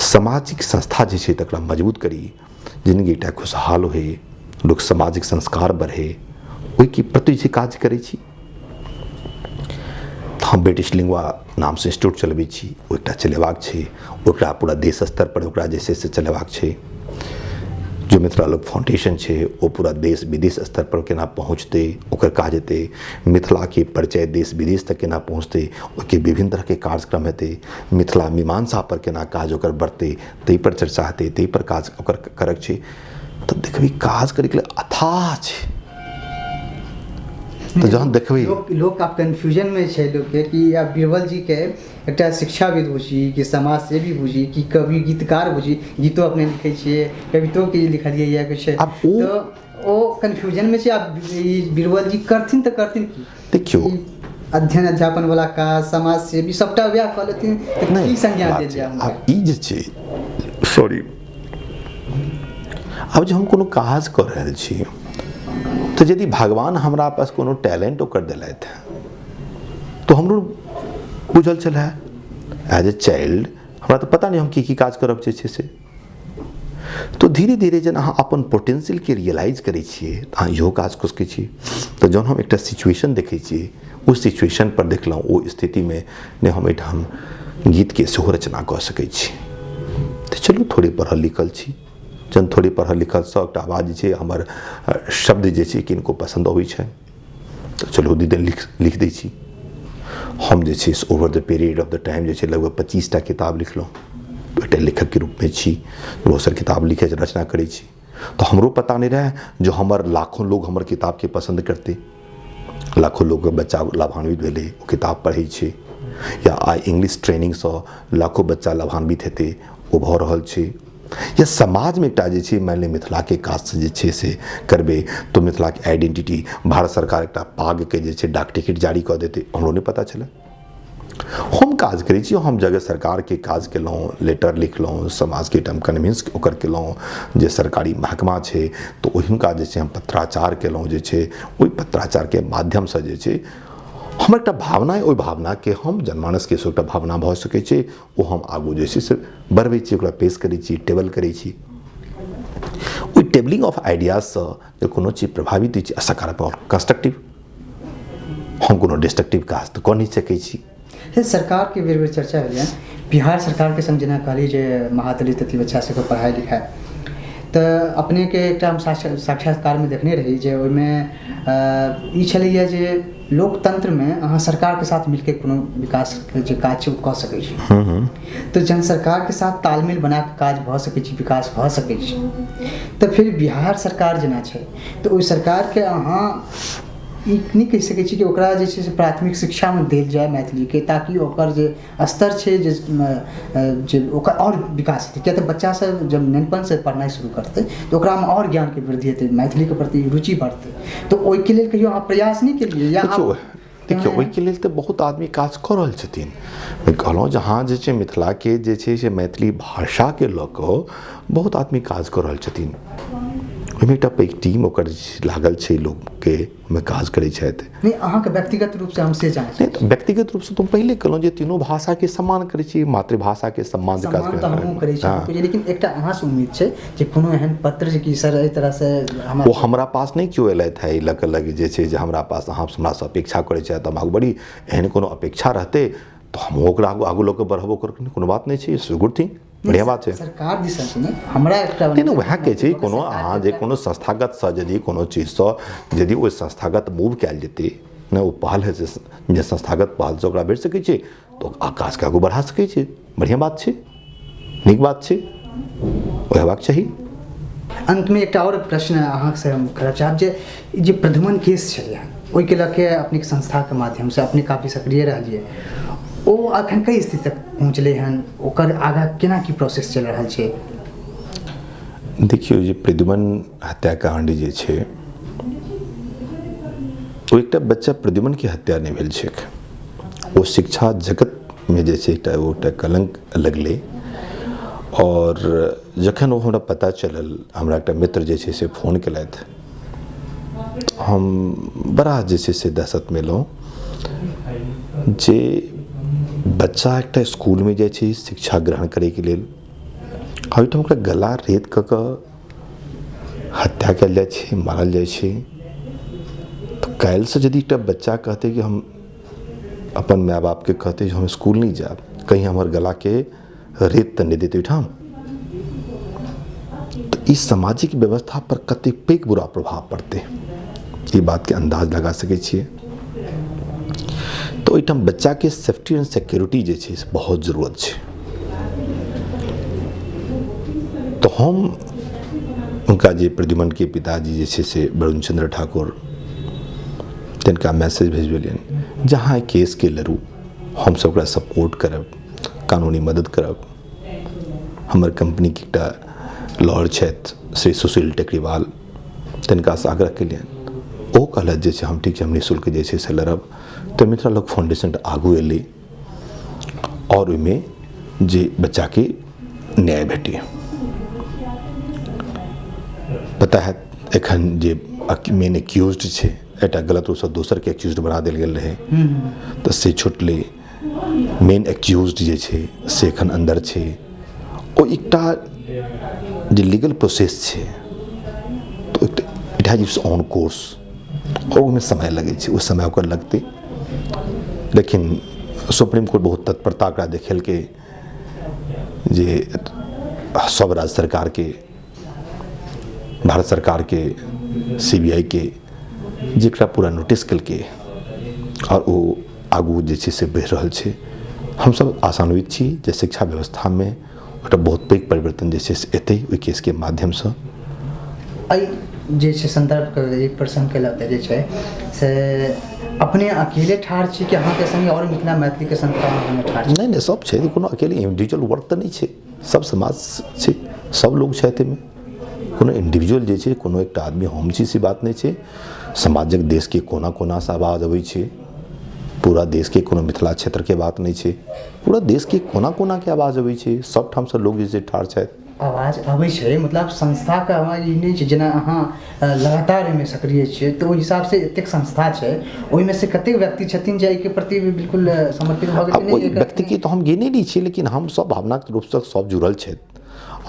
सामाजिक संस्था जे छै तकरा मजबूत करी, जिंदगी एकटा खुशहाल होय, लोक सामाजिक संस्कार बढ़े, ओहिके प्रति जे काज करै छी। हम ब्रिटिश लिंगवा नाम से इंस्टीट्यूट चलबै छी, ओ एकटा चलेबाक छै, ओकरा पूरा देश स्तर पर ओकरा जे छै से चलेबाक छै। जो मिथिला लोक फाउंडेशन छै ओ पूरा देश विदेश स्तर पर केना पहुँचते, ओकर काज हेतै, मिथिला के परिचय देश विदेश तक केना पहुँचते, ओके विभिन्न तरह के कार्यक्रम हेतै, मिथिला मीमांसा पर केना काज ओकर बढ़तै, ताहि पर चर्चा हेतै, ताहि पर काज ओकर करक छै। तब देखबी काज करे के लिए अथाह छै। तो जहाँ देखबी लोग आप कन्फ्यूजन में छै लोग के कि आप बीरबल जी के एकटा शिक्षाविद बुझी कि समाज सेवी बुझी कि कवि गीतकार बुझी, गीतो अपने लिखे छिए, कवितो के लिखलिए या कुछ, तो ओ कन्फ्यूजन में छै। आप बीरबल जी करथिन तो करथिन की, देखियो अध्ययन अध्यापन वाला का समाज सेवी सबटा व्याह कऽ लेथिन, की संज्ञा देल जाय। आब ई जे छै, सॉरी, अब जो हम कोनो काज कर रहल छी तो यदि भगवान हमरा पास कोनो टैलेंट ओकर दिलथि तो हमरो बुझल छल है एज ए चाइल्ड, हमरा तो पता नहीं हम की काज करब जे छै से। तो धीरे धीरे जन अहाँ अपन पोटेंशियल के रियलाइज करै छियै अहाँ इहो काज कऽ सकै छी। तो जहन हम एकटा सिचुएशन देखै छियै, उस सिचुएशन पर देखलहुँ ओ स्थिति में ने हम एहिठाम गीत के सेहो रचना कऽ सकै छी। तो चलू थोड़े पढ़ल लिखल छी, जन थोड़े पढ़ल लिखल सँ एकटा आवाज जे छै हमर शब्द जे छै किनको पसंद अबै छै, तो चलो दिन लिख दै छी। हम जे छै over the period of the time जे छै लगभग 25टा किताब लिखलहुँ। एकटा लेखक के रूप में छी, बहुत सारा किताब लिखे रचना करै छी। तो हमरो पता नहीं रहे जो हमर लाखों लोग हमर किताब के पसंद करते, लाखों लोग बच्चा लाभान्वित भेलै ओ किताब पढ़ै छै, या आइ इंग्लिश ट्रेनिंग सँ लाखों बच्चा लाभान्वित हेतै ओ भऽ रहल छै। या समाज में एकटा जे छै मान ली मिथिला के काज से जे छै से करबे तो मिथिला के आइडेंटिटी भारत सरकार एकटा पाग के जे छै डाक टिकट जारी कऽ देते, हमरो नहीं पता चला। हम काज करै छी, हम जगह सरकार के काज केलहुँ, लेटर लिखलहुँ, समाज के टर्म कन्विंस ओकर केलहुँ, जे सरकारी महकमा छै तो ओहिनका जे छै हम पत्राचार केलहुँ, जे छै ओहि पत्राचार के माध्यम से जे छै हमर एकटा भावना है, ओहि भावना के हम जनमानस के एकटा भावना भऽ सकै छै, ओ हम आगू जे छै से बढ़बै छी, ओकरा पेश करै छी, टेबल करै छी। ओहि टेबलिंग ऑफ आइडियाज सँ जे कोनो चीज प्रभावित होइ छै सकारात्मक और कंस्ट्रक्टिव, हम कोनो डिस्ट्रक्टिव काज तो कऽ नहीं सकै छी। सरकार के बेर बेर चर्चा भेलै, बिहार सरकार के संग जेना कहली जे महादलित अथी बच्चा सबके पढ़ाई लिखाई, तो अपने के एकटा हम साक्षात्कार में देखने रही जे ओहिमे ई छलैया जे लोकतंत्र में अहाँ सरकार के साथ मिलके कोनो विकास के जे काज छै ओ कऽ सकै छी। तो जन सरकार के साथ तालमेल बना के काज भऽ सकै छी, विकास भऽ सकै छी। तो फिर बिहार सरकार जेना छै तो ओहि सरकार के अहाँ ई नहीं कहि सकै छी कि ओकरा जे छै से प्राथमिक शिक्षा में देल जाए मैथिली के, ताकि ओकर जे स्तर छै जे ओकर और विकास हेतै। किया तऽ बच्चा सब जब नेनपन से पढ़नाइ शुरू करतै तो ओकरा में और ज्ञान के वृद्धि हेतै, मैथिली के प्रति रुचि बढ़तै। तो ओहिके लेल कहियो अहाँ प्रयास नहीं केलिए या देखियो ओहिके लेल तऽ बहुत आदमी काज कऽ रहल छथिन। कहलहुँ जहाँ जे छै मिथिला के जे छै से मैथिली भाषा के लऽ कऽ बहुत आदमी काज कऽ रहल छथिन। ओहिमे एकटा पैघ टीम ओकर लागल छै, लोग के में काज करै छथि। नहीं अहाँ के व्यक्तिगत रूप से हम से जानै छी। नहीं व्यक्तिगत रूप से तुम पहले कहलहुँ जे तीनों भाषा के सम्मान करै छी, मातृभाषा के सम्मान तो हमहूँ करै छी, लेकिन एकटा अहाँ से उम्मीद छै जे कोनो एहन पत्र जे कि सर एहि तरह से हमरा पास नहीं क्यों एलथि है, लग लग जे छै जे हमरा पास अहाँ हमरा से अपेक्षा करै छथि, तऽ हम बड़ी एहन कोनो अपेक्षा रहतै तो हम ओकरा आगू लऽ कऽ बढ़बो कर, कोनो बात नहीं छै, गुड थिंग, बढ़िया बात छै। सरकार दिस से हमरा एकटा नहीं वएह के छै कोनो अहाँ जे कोनो संस्थागत सँ यदि कोनो चीज सँ यदि ओहि संस्थागत मूव कयल जेतै ने, ओ पहल है जे संस्थागत पहल से ओकरा बढ़ि सकै छै तो आकाश के आगू बढ़ा सकै छै, बढ़िया बात छै, नीक बात छै, ओ हेबाक चाही। अंत में एकटा और प्रश्न अहाँ से हम करऽ चाहब जे प्रद्युमन केस छलै ओहिके लऽ के अपने संस्था के माध्यम से अपने काफी सक्रिय रहलिए, ओ अखन कई स्थिति तक पहुँचले हन, ओकर आगा केना की प्रोसेस चल रहल छै? देखियो जे प्रद्युमन हत्याकांड जे छै ओ एकटा बच्चा प्रद्युमन के हत्या नहीं भेल छै, ओ शिक्षा जगत में जे छै एकटा कलंक लगलै। और जखन ओ हमरा पता चलल, हमरा एकटा मित्र जे छै से फोन केलथि, हम बड़ा जे छै से दहशत में एलहुँ जे बच्चा एक स्कूल में जाइ छै शिक्षा ग्रहण करे के लेल, ओहिठाम ओकरा गला रेत कऽ हत्या कयल जाइ छै, मारल जाइ छै। तो काल्हि से यदि एकटा बच्चा कहते कि हम अपन माय बाप के कहते हम स्कूल नहीं जाब, कहीं हमार गला के रेत तऽ नहीं देते ओहिठाम, तो इस सामाजिक व्यवस्था पर कते पैघ बुरा प्रभाव पड़ते, ये बात के अंदाज लगा सकै छियै। तो ओहिठाम बच्चा के सेफ्टी एंड सिक्योरिटी जे छै से बहुत जरूरत छै। तो हम उनका जे प्रद्युमन के पिताजी जे छै से वरुण चंद्र ठाकुर, तिनका मैसेज भेजलियनि जहाँ केस के लड़ू, हम सब ओकरा सपोर्ट करब, कानूनी मदद करब। हमर कंपनी के एकटा लॉयर छथि श्री सुशील टेकरीवाल, तिनका से आग्रह केलियनि, ओ कहलथि जे छै हम ठीक छै, हम निःशुल्क जे छै से लड़ब। तो मिथिला लोक फाउंडेशन आगू एलै और ओहिमे जे बच्चा के न्याय भेटे। पता है एखन जे मेन एक्यूज्ड छै, एकटा गलत रूपसँ दोसर के एक्यूज्ड बना देल गेल रहे, तो से छुटलै। मेन एक्यूज्ड जे छै से एखन अंदर छै। ओ एकटा जे लीगल प्रोसेस छै, तो it has its on course, और ओहिमे समय लगै छै, उस समय ओकर लगतै। लेकिन सुप्रीम कोर्ट बहुत तत्परता एकरा देखेलकै जे सब राज्य सरकार के, भारत सरकार के, CBI के जेकरा पूरा नोटिस केलकै और वो आगू जे छै से बढ़ि रहल छै। हम सब आशान्वित छी जे शिक्षा व्यवस्था में एकटा बहुत पैघ परिवर्तन जे छै से एतै ओहि केस के माध्यम से। एहि जे छै संदर्भ के एक प्रश्न के लऽ जे छै से अपने अकेले ठाढ़ छी कि अहाँके संगे और मिथिला मैथिली के संस्थान में ठाढ़ छी? नहीं सब छै, कोनो अकेले इंडिविजुअल वर्क तऽ नहीं छै, सब समाज छै, सब लोग छै एहिमे। कोनो इंडिविजुअल जे छै, कोनो एकटा आदमी हम छी से बात नहीं छै। समाजक देश के कोना कोना से आवाज अबै छै, पूरा देश के कोनो मिथिला क्षेत्र के बात नहीं छै, पूरा देश के कोना कोना के आवाज अबै छै, सब ठाम से लोग जे छै ठाढ़ छथि। आवाज अबै छै मतलब संस्था के आवाज ई नहीं छै, जेना अहाँ लगातार एहिमे सक्रिय छियै, तो ओहि हिसाब से एतेक संस्था छै, ओहिमे से कतेक व्यक्ति छथिन जे एहिके प्रति बिल्कुल समर्पित भऽ गेल? ओहि व्यक्ति के तो हम गिने नहीं छियै, लेकिन हम सब भावनात्मक रूप से सब जुड़ल छथि,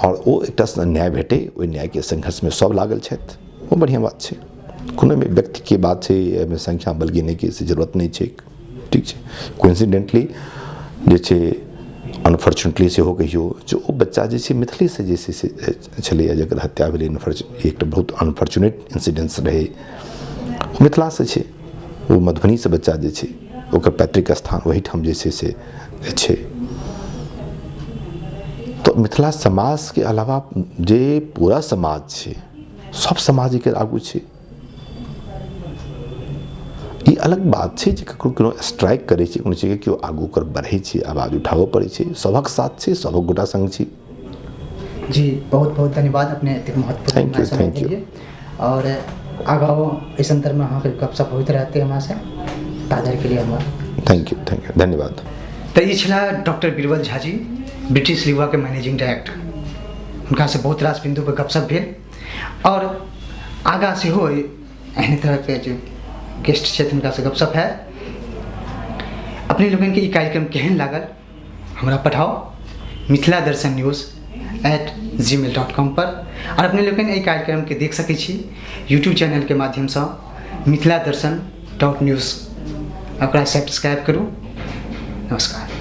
और वो एकटा न्याय भेटे, ओहि न्याय के संघर्ष में सब लागल छथि, वो बढ़िया बात छै। कोनो व्यक्ति के बात छै, एहिमे संख्या बल गिने के जरूरत नहीं छै, ठीक छै। कोइंसिडेंटली जे छै, अनफॉर्चुनेटली सेहो कहियो, जो बच्चा जे छै मिथिले से जे छै छलैया जकर हत्या भेलै, एकटा बहुत अनफॉर्चुनेट इंसिडेंस रहे, मिथिला से छै, वो मधुबनी से बच्चा जे छै, ओकर पैतृक स्थान वही ठाम जे छै से छै। तो मिथिला समाज के अलावा जे पूरा समाज छै, सब समाज के आगू छै। ई अलग बात छै जे ककरो कोनो स्ट्राइक करे छै, कोनो चीज के केओ आगू कर बढ़े छै, आवाज उठाबऽ पड़े छै, सबक साथ छै, सबक गोटा संग छी। जी बहुत बहुत धन्यवाद अपने एतेक महत्वपूर्ण समय के लिए, और आगाँ एहि संदर्भ में अहाँके गपशप होइत रहते हमरा से, ताधर के लिए हमरा थैंक यू धन्यवाद। तो ई छला डॉक्टर बीरबल झा जी, ब्रिटिश लिवा के मैनेजिंग डायरेक्टर, हुनका से बहुत रास बिंदु पर गपशप भेल, और आगाँ सेहो एहन तरह के जो गेस्ट छथि हुनका से गपशप है। अपने लोगन के ई कार्यक्रम केहन लागल हमरा पठाओ मिथिला दर्शन न्यूज़ @gmail.com पर, और अपने लोगन एहि कार्यक्रम के देख सकै छी यूट्यूब चैनल के माध्यम से मिथिला दर्शन .news, ओकरा सब्सक्राइब करू। नमस्कार।